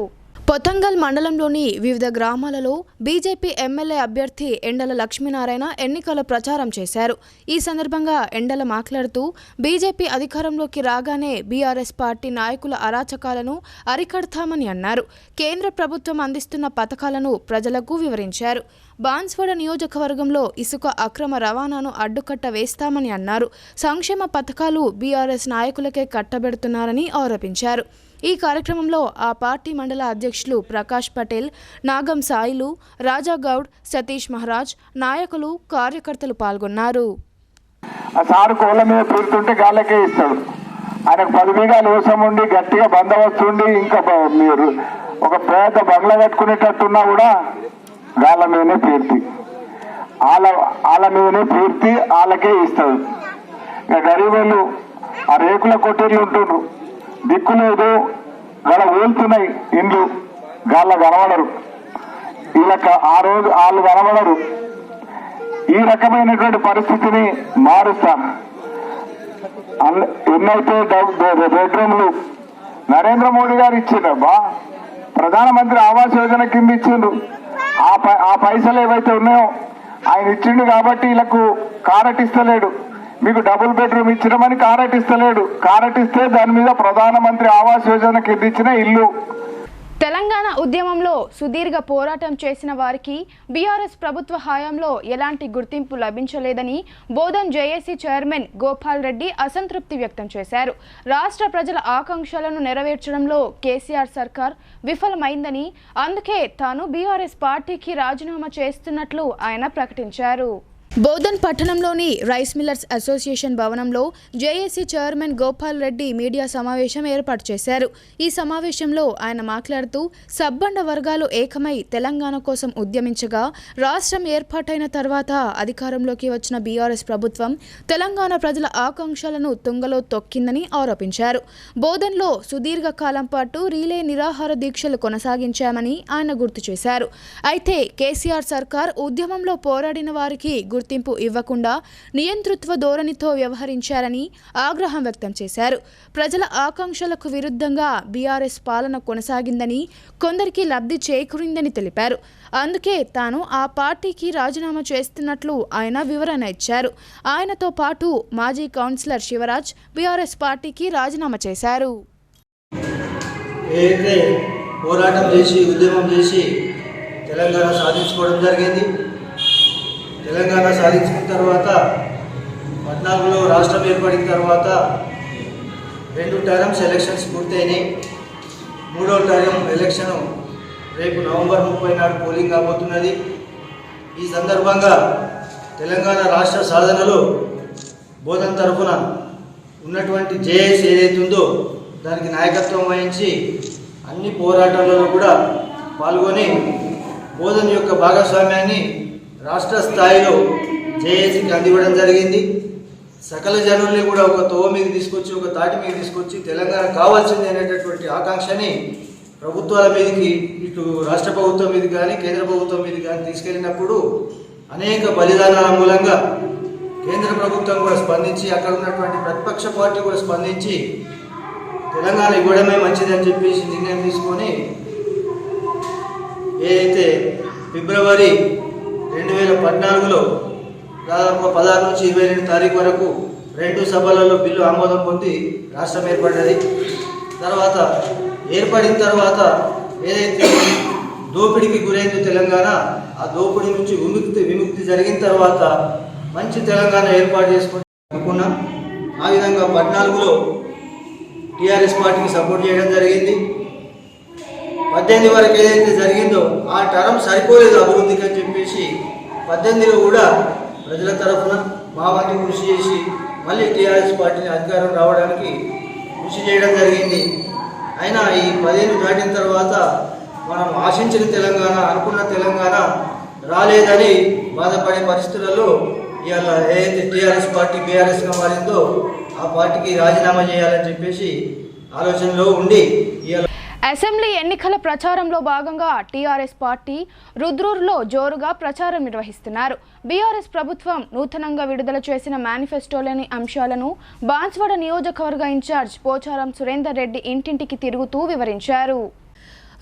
పొతంగల్ మండలంలోని వివిధ గ్రామాలలో బీజేపీ ఎమ్మెల్యే అభ్యర్థి ఎండల లక్ష్మీనారాయణ ఎన్నికల ప్రచారం చేశారు. ఈ సందర్భంగా ఎండల మాట్లాడుతూ బీజేపీ అధికారంలోకి రాగానే బీఆర్ఎస్ పార్టీ నాయకుల అరాచకాలను అరికడతామని అన్నారు. కేంద్ర ప్రభుత్వం అందిస్తున్న పథకాలను ప్రజలకు వివరించారు. బాన్స్వాడ నియోజకవర్గంలో ఇసుక అక్రమ రవాణాను అడ్డుకట్ట వేస్తామని అన్నారు. సంక్షేమ పథకాలు బీఆర్ఎస్ నాయకులకే కట్టబెడుతున్నారని ఆరోపించారు. ఈ కార్యక్రమంలో ఆ పార్టీ మండల అధ్యక్షులు ప్రకాష్ పటేల్, నాగం సాయిలు, రాజాగౌడ్, సతీష్ మహారాజ్, నాయకులు, కార్యకర్తలు పాల్గొన్నారు. ఆ సారు కోళ్ళ మీద తీరుతుంటే గాళ్ళకే ఇస్తాడు. ఆయనకు 10 బీగాలు వ్యవసాయం ఉండి గట్టిగా బందోబస్తు ఉండి ఇంకా మీరు ఒక పేద బంగ్లా కట్టుకునేటట్టున్నా కూడా గాళ్ళ మీదనే తీర్తి, వాళ్ళ మీదనే తీర్తి వాళ్ళకే ఇస్తాడు. ఇక గరీబులు ఆ రేకుల కొట్టేళ్ళు ఉంటుండ్రు, దిక్కు లేదు, గల ఊలుతున్నాయి ఇండ్లు, గాళ్ళ కనబడరు, వీళ్ళకి ఆ రోజు వాళ్ళు కనబడరు. ఈ రకమైనటువంటి పరిస్థితిని మారుస్తా. ఎన్నైతే బెడ్రూమ్లు నరేంద్ర మోడీ గారు ఇచ్చిండ్రబ్బా, ప్రధానమంత్రి ఆవాస్ యోజన కింద ఇచ్చిండ్రు. ఆ పైసలు ఏవైతే ఉన్నాయో ఆయన ఇచ్చిండు కాబట్టి వీళ్ళకు కారట్ ఇస్తలేడు. మీకు డబుల్ బెడ్రూమ్ ఇచ్చినామని కారట్ ఇస్తలేడు. కారట్ ఇస్తే దాని మీద ప్రధానమంత్రి ఆవాస్ యోజన కింద ఇచ్చిన ఇల్లు. తెలంగాణ ఉద్యమంలో సుదీర్ఘ పోరాటం చేసిన వారికి బీఆర్ఎస్ ప్రభుత్వ హయాంలో ఎలాంటి గుర్తింపు లభించలేదని బోధన్ జేఏసీ చైర్మన్ గోపాల్ రెడ్డి అసంతృప్తి వ్యక్తం చేశారు. రాష్ట్ర ప్రజల ఆకాంక్షలను నెరవేర్చడంలో కేసీఆర్ సర్కార్ విఫలమైందని, అందుకే తాను బీఆర్ఎస్ పార్టీకి రాజీనామా చేస్తున్నట్లు ఆయన ప్రకటించారు. బోధన్ పట్టణంలోని రైస్ మిల్లర్స్ అసోసియేషన్ భవనంలో JAC chairman Gopal Reddy media సమావేశం ఏర్పాటు చేశారు. ఈ సమావేశంలో ఆయన మాట్లాడుతూ సబ్బండ వర్గాలు ఏకమై తెలంగాణ కోసం ఉద్యమించగా రాష్ట్రం ఏర్పాటైన తర్వాత అధికారంలోకి వచ్చిన బీఆర్ఎస్ ప్రభుత్వం తెలంగాణ ప్రజల ఆకాంక్షలను తుంగలో తొక్కిందని ఆరోపించారు. బోధన్లో సుదీర్ఘకాలం పాటు రీలే నిరాహార దీక్షలు కొనసాగించామని ఆయన గుర్తు చేశారు. అయితే కేసీఆర్ సర్కార్ ఉద్యమంలో పోరాడిన వారికి గుర్తింపు ఇవ్వకుండా నియంతృత్వ ధోరణితో వ్యవహరించారని ఆగ్రహం వ్యక్తం చేశారు. ప్రజల ఆకాంక్షలకు విరుద్ధంగా బీఆర్ఎస్ పాలన కొనసాగిందని, కొందరికి లబ్ధి చేకూరిందని తెలిపారు. అందుకే తాను ఆ పార్టీకి రాజీనామా చేస్తున్నట్లు ఆయన వివరణ ఇచ్చారు. ఆయనతో పాటు మాజీ కౌన్సిలర్ శివరాజ్ బీఆర్ఎస్ పార్టీకి రాజీనామా చేశారు. పోరాటం చేసి ఉద్యమం చేసి తెలంగాణ సాధించుకోవడం జరిగింది. తెలంగాణ సాధించిన తర్వాత 14లో రాష్ట్రం ఏర్పడిన తర్వాత 2 టర్మ్స్ ఎలక్షన్స్ పూర్తయినాయి. 3వ టర్మ్ ఎలక్షన్ రేపు నవంబర్ 30 నాడు పోలింగ్ కాబోతున్నది. ఈ సందర్భంగా తెలంగాణ రాష్ట్ర సాధనలో బోధన్ తరఫున ఉన్నటువంటి జేఏసీ ఏదైతే ఉందో దానికి నాయకత్వం వహించి అన్ని పోరాటాలలో కూడా పాల్గొని బోధన్ యొక్క భాగస్వామ్యాన్ని రాష్ట్ర స్థాయిలో జేఏసీకి అందివ్వడం జరిగింది. సకల జనుల్ని కూడా ఒక తోవ మీద తీసుకొచ్చి, ఒక తాటి మీద తీసుకొచ్చి తెలంగాణ కావాల్సింది అనేటటువంటి ఆకాంక్షని ప్రభుత్వాల మీదకి, ఇటు రాష్ట్ర ప్రభుత్వం మీద కానీ కేంద్ర ప్రభుత్వం మీద కానీ తీసుకెళ్ళినప్పుడు అనేక బలిదానాల మూలంగా కేంద్ర ప్రభుత్వం కూడా స్పందించి, అక్కడ ఉన్నటువంటి ప్రతిపక్ష పార్టీ కూడా స్పందించి తెలంగాణ ఇవ్వడమే మంచిదని చెప్పేసి నిర్ణయం తీసుకొని ఏదైతే ఫిబ్రవరి 2014లో దాదాపు 16 నుంచి 22 తారీఖు వరకు 2 సభలలో బిల్లు ఆమోదం పొంది రాష్ట్రం ఏర్పడ్డది. తర్వాత ఏర్పడిన తర్వాత ఏదైతే దోపిడీకి గురైందో తెలంగాణ, ఆ దోపిడీ నుంచి విముక్తి జరిగిన తర్వాత మంచి తెలంగాణ ఏర్పాటు చేసుకుంటాం అనుకున్నాం. ఆ విధంగా 14లో టీఆర్ఎస్ పార్టీకి సపోర్ట్ చేయడం జరిగింది. 18 వరకు ఏదైతే జరిగిందో ఆ టర్మ్ సరిపోలేదు అభివృద్ధికి అని చెప్పేసి 18లో కూడా ప్రజల తరఫున మా వంతు కృషి చేసి మళ్ళీ టీఆర్ఎస్ పార్టీని అధికారం రావడానికి కృషి చేయడం జరిగింది. అయినా ఈ 15 దాటిన తర్వాత మనం ఆశించిన తెలంగాణ, అనుకున్న తెలంగాణ రాలేదని బాధపడే పరిస్థితులలో ఇవాళ ఏదైతే టీఆర్ఎస్ పార్టీ బీఆర్ఎస్గా మారిందో ఆ పార్టీకి రాజీనామా చేయాలని చెప్పేసి ఆలోచనలో ఉండి ఇవాళ అసెంబ్లీ ఎన్నికల ప్రచారంలో భాగంగా టీఆర్ఎస్ పార్టీ రుద్రూరులో జోరుగా ప్రచారం నిర్వహిస్తున్నారు. బీఆర్ఎస్ ప్రభుత్వం నూతనంగా విడుదల చేసిన మేనిఫెస్టోలోని అంశాలను బాన్స్వాడ నియోజకవర్గ ఇన్ఛార్జ్ పోచారం సురేందర్ రెడ్డి ఇంటింటికి తిరుగుతూ వివరించారు.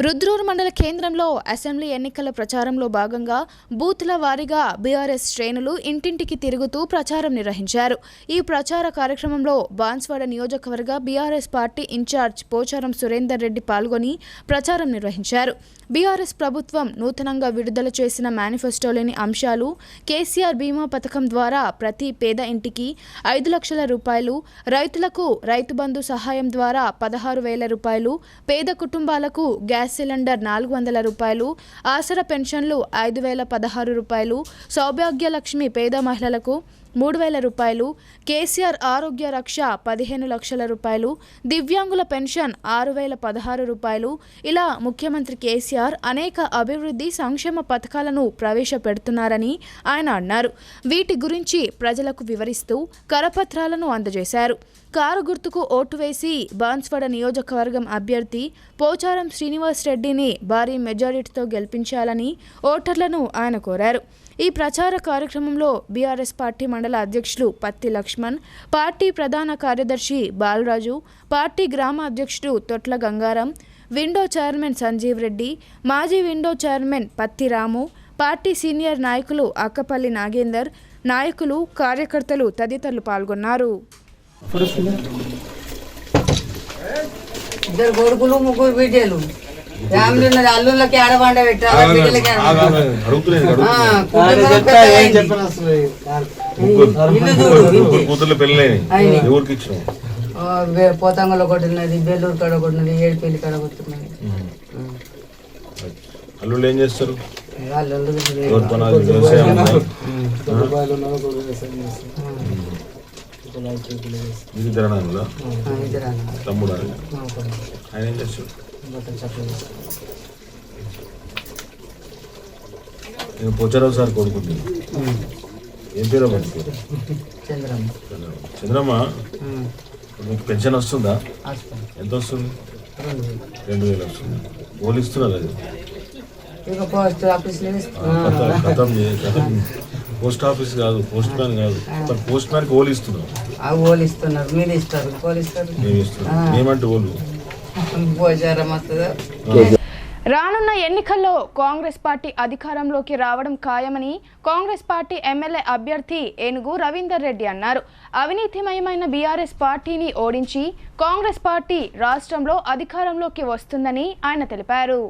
రుద్రూరు మండల కేంద్రంలో అసెంబ్లీ ఎన్నికల ప్రచారంలో భాగంగా బూత్ల వారీగా బీఆర్ఎస్ శ్రేణులు ఇంటింటికి తిరుగుతూ ప్రచారం నిర్వహించారు. ఈ ప్రచార కార్యక్రమంలో బాన్స్వాడ నియోజకవర్గ బీఆర్ఎస్ పార్టీ ఇన్ఛార్జ్ పోచారం సురేందర్ రెడ్డి పాల్గొని ప్రచారం నిర్వహించారు. బీఆర్ఎస్ ప్రభుత్వం నూతనంగా విడుదల చేసిన మేనిఫెస్టోలోని అంశాలు కేసీఆర్ బీమా పథకం ద్వారా ప్రతి పేద ఇంటికి 5 లక్షల రూపాయలు, రైతులకు రైతు బంధు సహాయం ద్వారా 16,000 రూపాయలు, పేద కుటుంబాలకు గ్యాస్ సిలిండర్ 400 రూపాయలు, ఆసరా పెన్షన్లు 5,016 రూపాయలు, సౌభాగ్యలక్ష్మి పేద మహిళలకు 3,000 రూపాయలు, కేసీఆర్ ఆరోగ్య రక్ష 15 లక్షల రూపాయలు, దివ్యాంగుల పెన్షన్ 6,016 రూపాయలు. ఇలా ముఖ్యమంత్రి కేసీఆర్ అనేక అభివృద్ధి సంక్షేమ పథకాలను ప్రవేశపెడుతున్నారని ఆయన అన్నారు. వీటి గురించి ప్రజలకు వివరిస్తూ కరపత్రాలను అందజేశారు. కారు గుర్తుకు ఓటు వేసి బాన్స్వాడ నియోజకవర్గం అభ్యర్థి పోచారం శ్రీనివాస్ రెడ్డిని భారీ మెజారిటీతో గెలిపించాలని ఓటర్లను ఆయన కోరారు. ఈ ప్రచార కార్యక్రమంలో బీఆర్ఎస్ పార్టీ మండల అధ్యక్షులు పత్తి లక్ష్మణ్, పార్టీ ప్రధాన కార్యదర్శి బాలరాజు, పార్టీ గ్రామ అధ్యక్షుడు తొట్ల గంగారం, విండో చైర్మన్ సంజీవ్ రెడ్డి, మాజీ విండో చైర్మన్ పత్తి రాము, పార్టీ సీనియర్ నాయకులు అక్కపల్లి నాగేందర్, నాయకులు, కార్యకర్తలు తదితరులు పాల్గొన్నారు. ఇద్దరు కొడుకులు, 3 బిడ్డలు, ఫ్యామిలీ ఉన్నది. అల్లుళ్ళకి ఆడబండ పెట్టాలి, బిడ్డలకి పోతంగల్ ఒకటి ఉన్నది, బెల్లూరు కాడ ఒకటి ఉన్నది, ఏడుపల్లి కాడ ఒకటి ఉన్నది. అల్లుళ్ళు ఏం చేస్తారు? తమ్ముడు ఆయన ఏం చేస్తాడు? నేను పోచారావు సార్ కొడుకుంటుంది. ఏం పేరు? చంద్రమ్మ. మీకు పెన్షన్ వస్తుందా? ఎంత వస్తుంది? 2,000 వస్తుంది. ఓలు ఇస్తున్నారు అది? పోస్ట్ ఆఫీస్ కాదు, పోస్ట్ మ్యాన్ కాదు, పోస్ట్ మ్యాన్కి ఓలు ఇస్తున్నారు. మేము ఇస్తున్నాం. ఏమంటే ఓలు రానున్న ఎన్నికల్లో కాంగ్రెస్ పార్టీ అధికారంలోకి రావడం ఖాయమని కాంగ్రెస్ పార్టీ ఎమ్మెల్యే అభ్యర్థి ఏనుగు రవీందర్ రెడ్డి అన్నారు. అవినీతిమయమైన బీఆర్ఎస్ పార్టీని ఓడించి కాంగ్రెస్ పార్టీ రాష్ట్రంలో అధికారంలోకి వస్తుందని ఆయన తెలిపారు.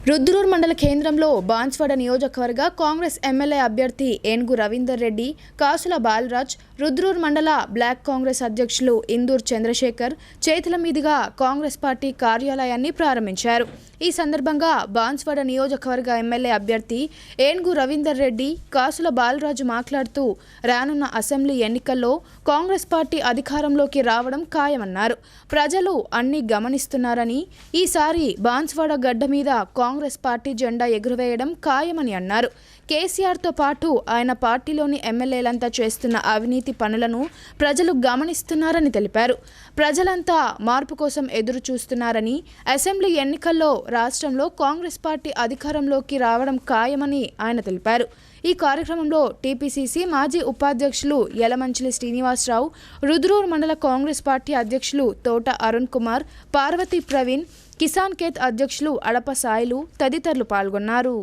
రుద్రూరు మండల కేంద్రంలో బాన్స్వాడ నియోజకవర్గ కాంగ్రెస్ ఎమ్మెల్యే అభ్యర్థి ఏనుగు రవీందర్ రెడ్డి, కాసుల బాలరాజ్, రుద్రూరు మండల బ్లాక్ కాంగ్రెస్ అధ్యక్షులు ఇందూర్ చంద్రశేఖర్ చేతుల మీదుగా కాంగ్రెస్ పార్టీ కార్యాలయాన్ని ప్రారంభించారు. ఈ సందర్భంగా బాన్స్వాడ నియోజకవర్గ ఎమ్మెల్యే అభ్యర్థి ఏనుగు రవీందర్ రెడ్డి, కాసుల బాలరాజు మాట్లాడుతూ రానున్న అసెంబ్లీ ఎన్నికల్లో కాంగ్రెస్ పార్టీ అధికారంలోకి రావడం ఖాయమన్నారు. ప్రజలు అన్ని గమనిస్తున్నారని, ఈసారి బాన్స్వాడ గడ్డ మీద కాంగ్రెస్ పార్టీ జెండా ఎగురవేయడం ఖాయమని అన్నారు. కేసీఆర్తో పాటు ఆయన పార్టీలోని ఎమ్మెల్యేలంతా చేస్తున్న అవినీతి పనులను ప్రజలు గమనిస్తున్నారని తెలిపారు. ప్రజలంతా మార్పు కోసం ఎదురు చూస్తున్నారని, అసెంబ్లీ ఎన్నికల్లో రాష్ట్రంలో కాంగ్రెస్ పార్టీ అధికారంలోకి రావడం ఖాయమని ఆయన తెలిపారు. ఈ కార్యక్రమంలో టీపీసీసీ మాజీ ఉపాధ్యక్షులు యలమంచిలి శ్రీనివాసరావు, రుద్రూర్ మండల కాంగ్రెస్ పార్టీ అధ్యక్షులు తోట అరుణ్ కుమార్, పార్వతి ప్రవీణ్, కిసాన్ కేత్ అధ్యక్షులు అడప సాయిలు తదితరులు పాల్గొన్నారు.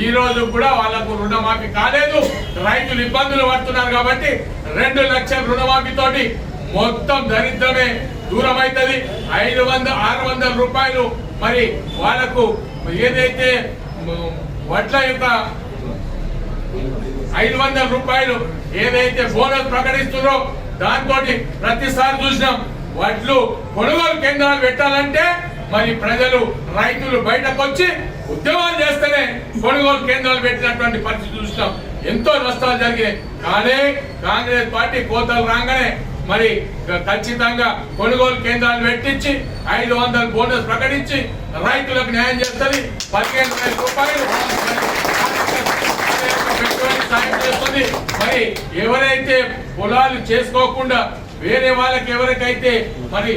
ఈ రోజు కూడా వాళ్ళకు రుణమాఫీ కాలేదు, రైతులు ఇబ్బందులు పడుతున్నారు కాబట్టి 2 లక్షల రుణమాఫీ తోటి మొత్తం దరిద్రమే దూరం అవుతుంది. 600 రూపాయలు మరి వాళ్ళకు ఏదైతే వడ్ల యొక్క 500 రూపాయలు ఏదైతే బోనస్ ప్రకటిస్తున్నారో దాంతో ప్రతిసారి చూసినాం. వడ్లు కొనుగోలు కేంద్రాలు పెట్టాలంటే మరి ప్రజలు రైతులు బయటకు వచ్చి ఉద్యమాలు చేస్తేనే కొనుగోలు కేంద్రాలు పెట్టినటువంటి పరిస్థితి చూసినాం. ఎంతో నష్టాలు జరిగాయి. కానీ కాంగ్రెస్ పార్టీ కోతలు రాగానే మరి ఖచ్చితంగా కొనుగోలు కేంద్రాలు పెట్టించి 500 బోనస్ ప్రకటించి రైతులకు న్యాయం చేస్తుంది. 15,000 రూపాయలు పెట్టుబడి సాయం చేస్తుంది. మరి ఎవరైతే పొలాలు చేసుకోకుండా వేరే వాళ్ళకి ఎవరికైతే మరి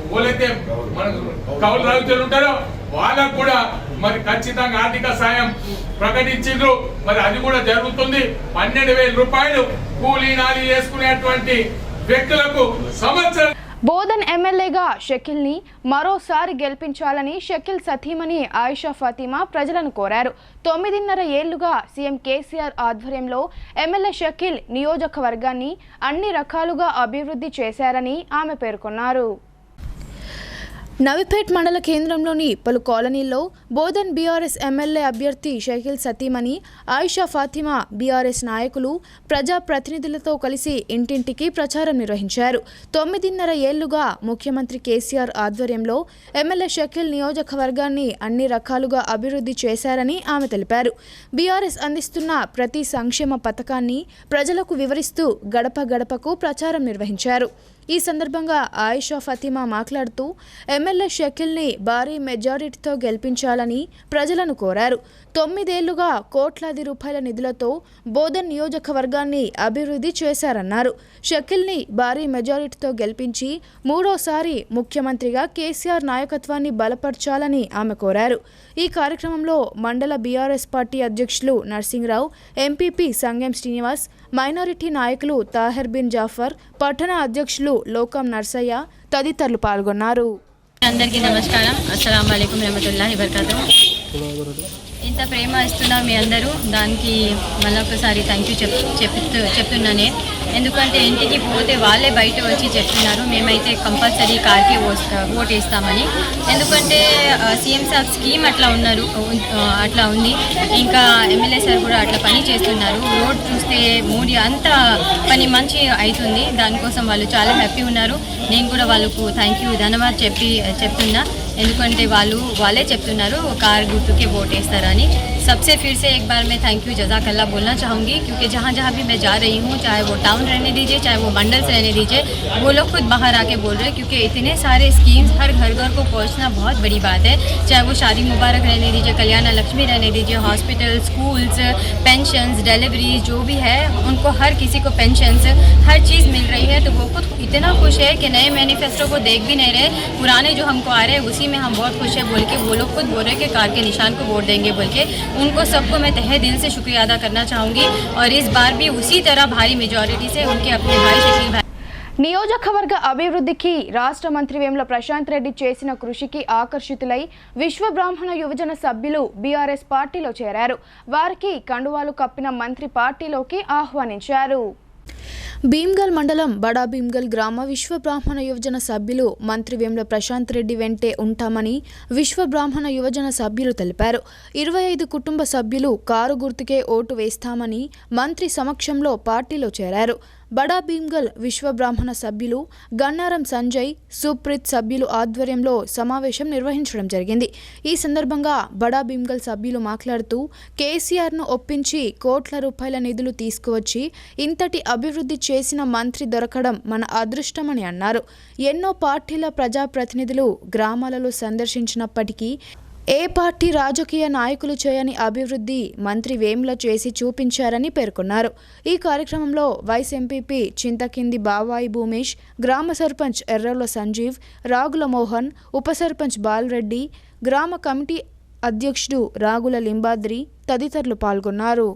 పోలైతే మన కౌలు రైతులు ఉంటారో వాళ్ళకు కూడా మరి ఖచ్చితంగా ఆర్థిక సాయం ప్రకటించారు. మరి అది కూడా జరుగుతుంది. 12,000 రూపాయలు కూలీ నాలి చేసుకునేటువంటి వ్యక్తులకు సంవత్సరం. బోధన్ ఎమ్మెల్యేగా షకీల్ని మరోసారి గెలిపించాలని షకీల్ సతీమణి ఆయిషా ఫాతిమా ప్రజలను కోరారు. 9.5 ఏళ్లుగా సీఎం కేసీఆర్ ఆధ్వర్యంలో ఎమ్మెల్యే షకీల్ నియోజకవర్గాన్ని అన్ని రకాలుగా అభివృద్ధి చేశారని ఆమె పేర్కొన్నారు. నవిపేట్ మండల కేంద్రంలోని పలు కాలనీల్లో బోధన్ బీఆర్ఎస్ ఎమ్మెల్యే అభ్యర్థి షకీల్ సతీమణి ఆయిషా ఫాతిమా బీఆర్ఎస్ నాయకులు ప్రజాప్రతినిధులతో కలిసి ఇంటింటికి ప్రచారం నిర్వహించారు. 9.5 ఏళ్లుగా ముఖ్యమంత్రి కేసీఆర్ ఆధ్వర్యంలో ఎమ్మెల్యే షకీల్ నియోజకవర్గాన్ని అన్ని రకాలుగా అభివృద్ధి చేశారని ఆమె తెలిపారు. బీఆర్ఎస్ అందిస్తున్న ప్రతి సంక్షేమ పథకాన్ని ప్రజలకు వివరిస్తూ గడప గడపకు ప్రచారం నిర్వహించారు. ఈ సందర్భంగా ఆయిషా ఫాతిమా మాట్లాడుతూ ఎమ్మెల్యే షకీల్ని భారీ మెజారిటీతో గెలిపించాలని ప్రజలను కోరారు. 9 ఏళ్లుగా కోట్లాది రూపాయల నిధులతో బోధన్ నియోజకవర్గాన్ని అభివృద్ధి చేశారన్నారు. షకీల్ని భారీ మెజారిటీతో గెలిపించి 3వ ముఖ్యమంత్రిగా కేసీఆర్ నాయకత్వాన్ని బలపరచాలని ఆమె కోరారు. ఈ కార్యక్రమంలో మండల బీఆర్ఎస్ పార్టీ అధ్యక్షులు నర్సింగ్రావు, ఎంపీపీ సంగెం శ్రీనివాస్, మైనారిటీ నాయకులు తాహెర్ బిన్ జాఫర్, పట్టణ అధ్యక్షులు లోకం నర్సయ్య తదితరులు పాల్గొన్నారు. అందరికీ నమస్కారం. అస్సలాము అలైకుం రహమతుల్లాహి వబరకాతుహు. ఇంత ప్రేమ ఇస్తున్నారు మీ అందరూ, దానికి మళ్ళొకసారి థ్యాంక్ యూ చెప్తున్నానే. ఎందుకంటే ఇంటికి పోతే వాళ్ళే బయట వచ్చి చెప్తున్నారు మేమైతే కంపల్సరీ కార్కి ఓట్ వేస్తామని. ఎందుకంటే సీఎం సాబ్ స్కీమ్ అట్లా ఉంది. ఇంకా ఎమ్మెల్యే సార్ కూడా అట్లా పని చేస్తున్నారు. రోడ్ చూస్తే మోడీ అంతా పని మంచి అవుతుంది. దానికోసం వాళ్ళు చాలా హ్యాపీ ఉన్నారు. నేను కూడా వాళ్ళకు థ్యాంక్ యూ ధన్యవాదాలు చెప్తున్నా. ఎందుకంటే వాళ్ళే చెప్తున్నారు कार गुर्तु के वोट వేస్తారని. सबसे फिर से एक बार मैं थैंक यू जज़ाकल्लाह बोलना चाहूँगी, क्योंकि जहाँ जहाँ भी मैं जा रही हूँ, चाहे वो टाउन रहने दीजिए, चाहे वो मंडल से रहने दीजिए, वो लोग खुद बाहर आके बोल रहे हैं, क्योंकि इतने सारे स्कीम्स हर घर घर को पहुँचना बहुत बड़ी बात है. चाहे वो शादी मुबारक रहने दीजिए, कल्याण लक्ष्मी रहने दीजिए, हॉस्पिटल, स्कूल्स, पेंशन्स, डिलीवरीज जो भी है उनको हर किसी को पेंशन्स हर चीज़ मिल रही है. तो वो खुद इतना खुश है कि नए मैनिफेस्टो को देख भी नहीं रहे, पुराने जो हमको आ रहे हैं उसी में हम बहुत खुश है बोल के वो लोग खुद बोल रहे हैं कि कार के निशान को वोट देंगे बोल के. उनको सबको मैं तहे दिल से शुक्रिया अदा करना चाहूँगी. और इस बार भी उसी तरह भारी मेजॉरिटी से उनके अपने भाई शकील भाई. నియోజకవర్గ అభివృద్ధికి రాష్ట్ర మంత్రి వేముల ప్రశాంత్ రెడ్డి చేసిన కృషికి ఆకర్షితులై విశ్వ బ్రాహ్మణ యువజన సభ్యులు బీఆర్ఎస్ పార్టీలో చేరారు. వారికి కండువాలు కప్పిన మంత్రి పార్టీలోకి ఆహ్వానించారు. భీమ్గల్ మండలం బడా భీమ్గల్ గ్రామ విశ్వ బ్రాహ్మణ యువజన సభ్యులు మంత్రి వేముల ప్రశాంత్ రెడ్డి వెంటే ఉంటామని విశ్వ బ్రాహ్మణ యువజన సభ్యులు తెలిపారు. 25 కుటుంబ సభ్యులు కారు గుర్తుకే ఓటు వేస్తామని మంత్రి సమక్షంలో పార్టీలో చేరారు. బడా భీమ్గల్ విశ్వ బ్రాహ్మణ సభ్యులు గన్నారం సంజయ్, సుప్రీత్ సభ్యులు ఆధ్వర్యంలో సమావేశం నిర్వహించడం జరిగింది. ఈ సందర్భంగా బడా భీమ్గల్ సభ్యులు మాట్లాడుతూ కేసీఆర్ను ఒప్పించి కోట్ల రూపాయల నిధులు తీసుకువచ్చి ఇంతటి అభివృద్ధి చేసిన మంత్రి దొరకడం మన అదృష్టమని అన్నారు. ఎన్నో పార్టీల ప్రజాప్రతినిధులు గ్రామాలలో సందర్శించినప్పటికీ ఏ పార్టీ రాజకీయ నాయకులు చేయని అభివృద్ధి మంత్రి వేముల చేసి చూపించారని పేర్కొన్నారు. ఈ కార్యక్రమంలో వైస్ ఎంపీపీ చింతకింది బావాయి భూమేష్, గ్రామ సర్పంచ్ ఎర్రల సంజీవ్, రాగుల మోహన్, ఉప సర్పంచ్ బాలరెడ్డి, గ్రామ కమిటీ అధ్యక్షుడు రాగుల లింబాద్రి తదితరులు పాల్గొన్నారు.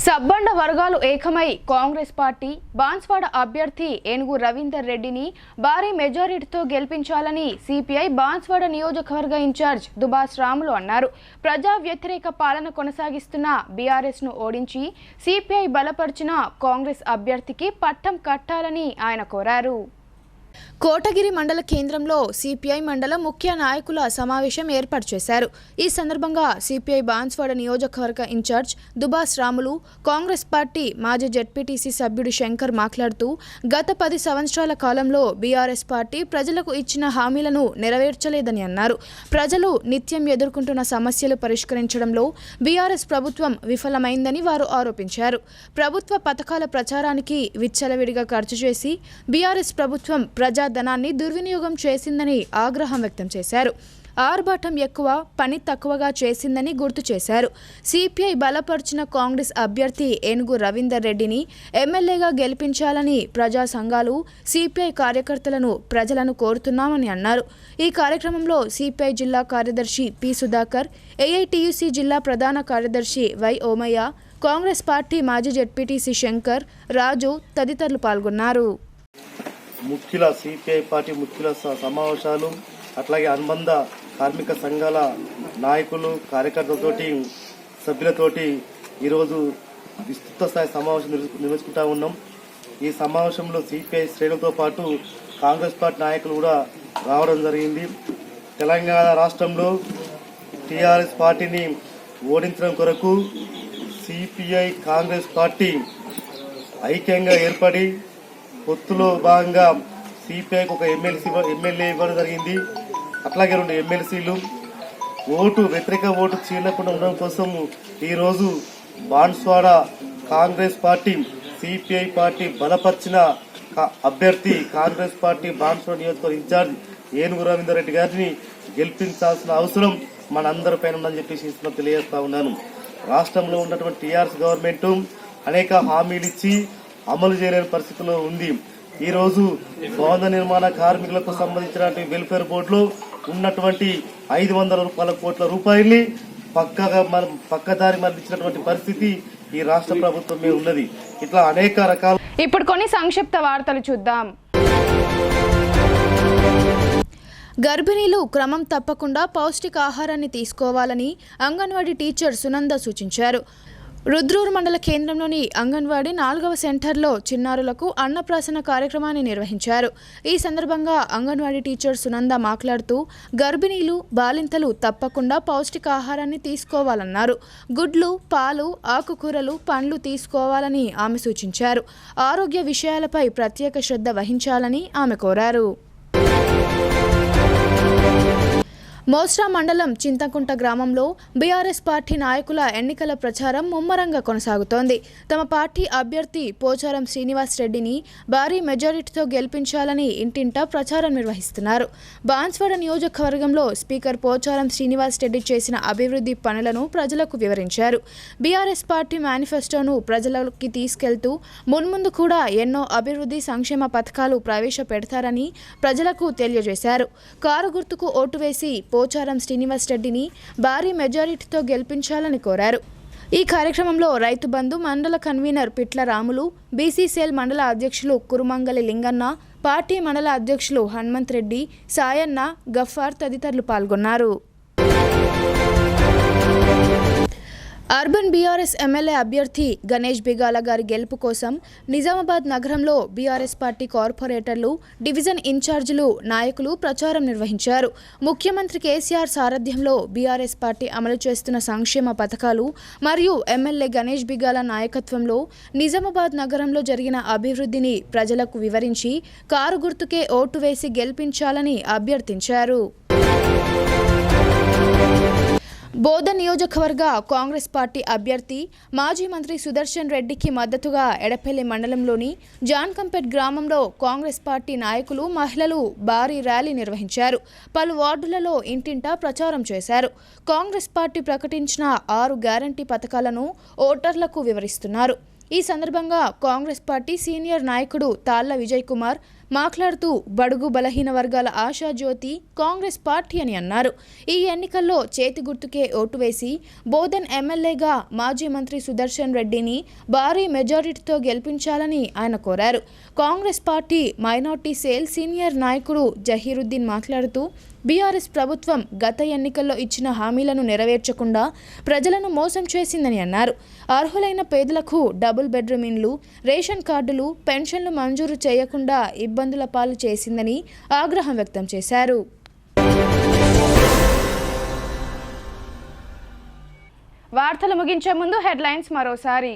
సబ్బండ వర్గాలు ఏకమై కాంగ్రెస్ పార్టీ బాన్స్వాడ అభ్యర్థి ఏనుగు రవీందర్ రెడ్డిని భారీ మెజారిటీతో గెలిపించాలని సిపిఐ బాన్స్వాడ నియోజకవర్గ ఇన్ఛార్జ్ దుబాస్ రాములు అన్నారు. ప్రజా వ్యతిరేక పాలన కొనసాగిస్తున్న బీఆర్ఎస్ను ఓడించి సిపిఐ బలపరిచిన కాంగ్రెస్ అభ్యర్థికి పట్టం కట్టాలని ఆయన కోరారు. కోటగిరి మండల కేంద్రంలో సిపిఐ మండల ముఖ్య నాయకుల సమావేశం ఏర్పాటు చేశారు. ఈ సందర్భంగా సిపిఐ బాన్స్వాడ నియోజకవర్గ ఇన్ఛార్జ్ దుబాస్ రాములు, కాంగ్రెస్ పార్టీ మాజీ జెడ్పీటీసీ సభ్యుడు శంకర్ మాట్లాడుతూ గత 10 సంవత్సరాల కాలంలో బీఆర్ఎస్ పార్టీ ప్రజలకు ఇచ్చిన హామీలను నెరవేర్చలేదని అన్నారు. ప్రజలు నిత్యం ఎదుర్కొంటున్న సమస్యలు పరిష్కరించడంలో బీఆర్ఎస్ ప్రభుత్వం విఫలమైందని వారు ఆరోపించారు. ప్రభుత్వ పథకాల ప్రచారానికి విచ్చలవిడిగా ఖర్చు చేసి బీఆర్ఎస్ ప్రభుత్వం ప్రజాధనాన్ని దుర్వినియోగం చేసిందని ఆగ్రహం వ్యక్తం చేశారు. ఆర్భాటం ఎక్కువ, పని తక్కువగా చేసిందని గుర్తు చేశారు. సిపిఐ బలపరిచిన కాంగ్రెస్ అభ్యర్థి ఏనుగు రవీందర్ రెడ్డిని ఎమ్మెల్యేగా గెలిపించాలని ప్రజా సంఘాలు, సిపిఐ కార్యకర్తలను, ప్రజలను కోరుతున్నామని అన్నారు. ఈ కార్యక్రమంలో సిపిఐ జిల్లా కార్యదర్శి పి సుధాకర్, ఏఐటియుసి జిల్లా ప్రధాన కార్యదర్శి వై ఓమయ్య, కాంగ్రెస్ పార్టీ మాజీ జెడ్పీటీసీ శంకర్, రాజు తదితరులు పాల్గొన్నారు. ముఖ్యుల సిపిఐ పార్టీ ముఖ్యుల సమావేశాలు, అట్లాగే అనుబంధ కార్మిక సంఘాల నాయకులు, కార్యకర్తలతోటి, సభ్యులతోటి ఈరోజు విస్తృత స్థాయి సమావేశం నిర్వహించుకుంటా ఉన్నాం. ఈ సమావేశంలో సిపిఐ శ్రేణులతో పాటు కాంగ్రెస్ పార్టీ నాయకులు కూడా రావడం జరిగింది. తెలంగాణ రాష్ట్రంలో టీఆర్ఎస్ పార్టీని ఓడించడం కొరకు సిపిఐ కాంగ్రెస్ పార్టీ ఐక్యంగా ఏర్పడి పొత్తులో భాగంగా సిపిఐకి ఒక ఎమ్మెల్యే ఇవ్వడం జరిగింది. అట్లాగే 2 ఎమ్మెల్సీలు. వ్యతిరేక ఓటు చీలకుండా ఉండడం కోసం ఈరోజు Banswada Congress party CPI party బలపరిచిన అభ్యర్థి కాంగ్రెస్ పార్టీ బాన్స్వాడ నియోజకవర్గ ఇన్ఛార్జ్ ఏనుగు రవీందర్ రెడ్డి గారిని గెలిపించాల్సిన అవసరం మనందరి పైన ఉందని చెప్పేసి తెలియజేస్తా ఉన్నాను. రాష్ట్రంలో ఉన్నటువంటి టీఆర్ఎస్ గవర్నమెంట్ అనేక హామీలు ఇచ్చి అమలు చేయలేని పరిస్థితిలో ఉంది. ఈ రోజు భవన నిర్మాణ కార్మికులకు సంబంధించినటువంటి వెల్ఫేర్ బోర్డులో ఉన్నటువంటి 500 కోట్ల రూపాయల్ని పక్కదారి మళ్లించినటువంటి పరిస్థితి ఈ రాష్ట్ర ప్రభుత్వమే ఉన్నది. ఇట్లా అనేక రకాల. ఇప్పుడు కొన్ని సంక్షిప్త వార్తలు చూద్దాం. గర్భిణీలు క్రమం తప్పకుండా పౌష్టికాహారాన్ని తీసుకోవాలని అంగన్వాడీ టీచర్ సునంద సూచించారు. రుద్రూరు మండల కేంద్రంలోని అంగన్వాడీ 4వ సెంటర్లో చిన్నారులకు అన్నప్రాసన కార్యక్రమాన్ని నిర్వహించారు. ఈ సందర్భంగా అంగన్వాడీ టీచర్ సునంద మాట్లాడుతూ గర్భిణీలు, బాలింతలు తప్పకుండా పౌష్టికాహారాన్ని తీసుకోవాలన్నారు. గుడ్లు, పాలు, ఆకుకూరలు, పండ్లు తీసుకోవాలని ఆమె సూచించారు. ఆరోగ్య విషయాలపై ప్రత్యేక శ్రద్ధ వహించాలని ఆమె కోరారు. మోస్రా మండలం చింతకుంట గ్రామంలో బీఆర్ఎస్ పార్టీ నాయకుల ఎన్నికల ప్రచారం ముమ్మరంగా కొనసాగుతోంది. తమ పార్టీ అభ్యర్థి పోచారం శ్రీనివాస్ రెడ్డిని భారీ మెజారిటీతో గెలిపించాలని ఇంటింటా ప్రచారం నిర్వహిస్తున్నారు. బాన్స్వాడ నియోజకవర్గంలో స్పీకర్ పోచారం శ్రీనివాస్ రెడ్డి చేసిన అభివృద్ధి పనులను ప్రజలకు వివరించారు. బీఆర్ఎస్ పార్టీ మేనిఫెస్టోను ప్రజలకి తీసుకెళ్తూ మున్ముందు కూడా ఎన్నో అభివృద్ధి సంక్షేమ పథకాలు ప్రవేశపెడతారని ప్రజలకు తెలియజేశారు. కారు గుర్తుకు ఓటు వేసి పోచారం శ్రీనివాస్ రెడ్డిని భారీ మెజారిటీతో గెలిపించాలని కోరారు. ఈ కార్యక్రమంలో రైతు బంధు మండల కన్వీనర్ పిట్ల రాములు, బీసీసీఎల్ మండల అధ్యక్షులు కురుమంగలి లింగన్న, పార్టీ మండల అధ్యక్షులు హనుమంత్ రెడ్డి, సాయన్న, గఫార్ తదితరులు పాల్గొన్నారు. అర్బన్ బీఆర్ఎస్ ఎమ్మెల్యే అభ్యర్థి గణేష్ బిగాల గారి గెలుపు కోసం నిజామాబాద్ నగరంలో బీఆర్ఎస్ పార్టీ కార్పొరేటర్లు, డివిజన్ ఇన్ఛార్జీలు, నాయకులు ప్రచారం నిర్వహించారు. ముఖ్యమంత్రి కేసీఆర్ సారథ్యంలో బీఆర్ఎస్ పార్టీ అమలు చేస్తున్న సంక్షేమ పథకాలు మరియు ఎమ్మెల్యే గణేష్ బిగాల నాయకత్వంలో నిజామాబాద్ నగరంలో జరిగిన అభివృద్ధిని ప్రజలకు వివరించి కారు గుర్తుకే ఓటు వేసి గెలిపించాలని అభ్యర్థించారు. బోధన్ నియోజకవర్గ కాంగ్రెస్ పార్టీ అభ్యర్థి మాజీ మంత్రి సుదర్శన్ రెడ్డికి మద్దతుగా ఎడపల్లి మండలంలోని జాన్కంపేట్ గ్రామంలో కాంగ్రెస్ పార్టీ నాయకులు మహిళలు భారీ ర్యాలీ నిర్వహించారు. పలు వార్డులలో ఇంటింటా ప్రచారం చేశారు. కాంగ్రెస్ పార్టీ ప్రకటించిన 6 గ్యారంటీ పథకాలను ఓటర్లకు వివరిస్తున్నారు. ఈ సందర్భంగా కాంగ్రెస్ పార్టీ సీనియర్ నాయకుడు తాళ్ల విజయ్ కుమార్ మాట్లాడుతూ బడుగు బలహీన వర్గాల ఆశాజ్యోతి కాంగ్రెస్ పార్టీ అని అన్నారు. ఈ ఎన్నికల్లో చేతి గుర్తుకే ఓటు వేసి బోధన్ ఎమ్మెల్యేగా మాజీ మంత్రి సుదర్శన్ రెడ్డిని భారీ మెజారిటీతో గెలిపించాలని ఆయన కోరారు. Congress party minority cell senior నాయకుడు జహీరుద్దీన్ మాట్లాడుతూ బీఆర్ఎస్ ప్రభుత్వం గత ఎన్నికల్లో ఇచ్చిన హామీలను నెరవేర్చకుండా ప్రజలను మోసం చేసిందని అన్నారు. అర్హులైన పేదలకు డబుల్ బెడ్రూమ్ ఇండ్లు, రేషన్ కార్డులు, పెన్షన్లు మంజూరు చేయకుండా ఇబ్బందుల పాలు చేసిందని ఆగ్రహం వ్యక్తం చేశారు. వార్తలు ముగించే ముందు హెడ్లైన్స్ మరోసారి.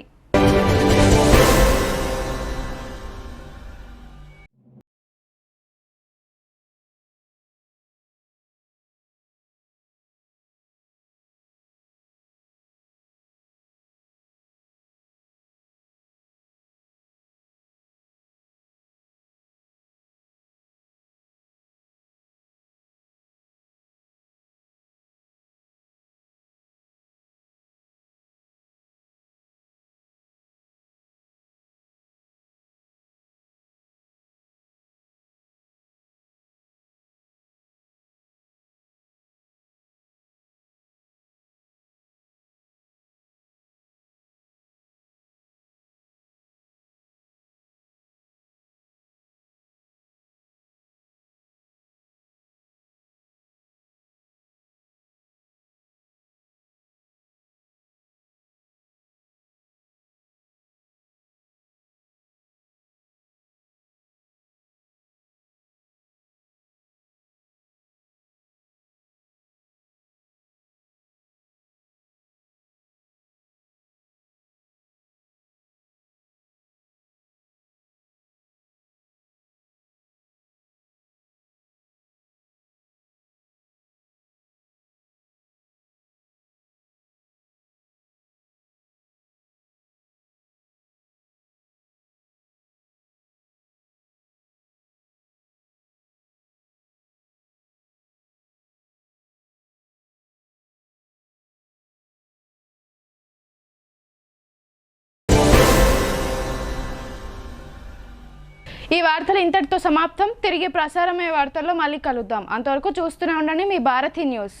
ఈ వార్తలు ఇంతటితో సమాప్తం. తిరిగి ప్రసారమయ్యే వార్తల్లో మళ్ళీ కలుద్దాం. అంతవరకు చూస్తూనే ఉండండి మీ భారతి న్యూస్.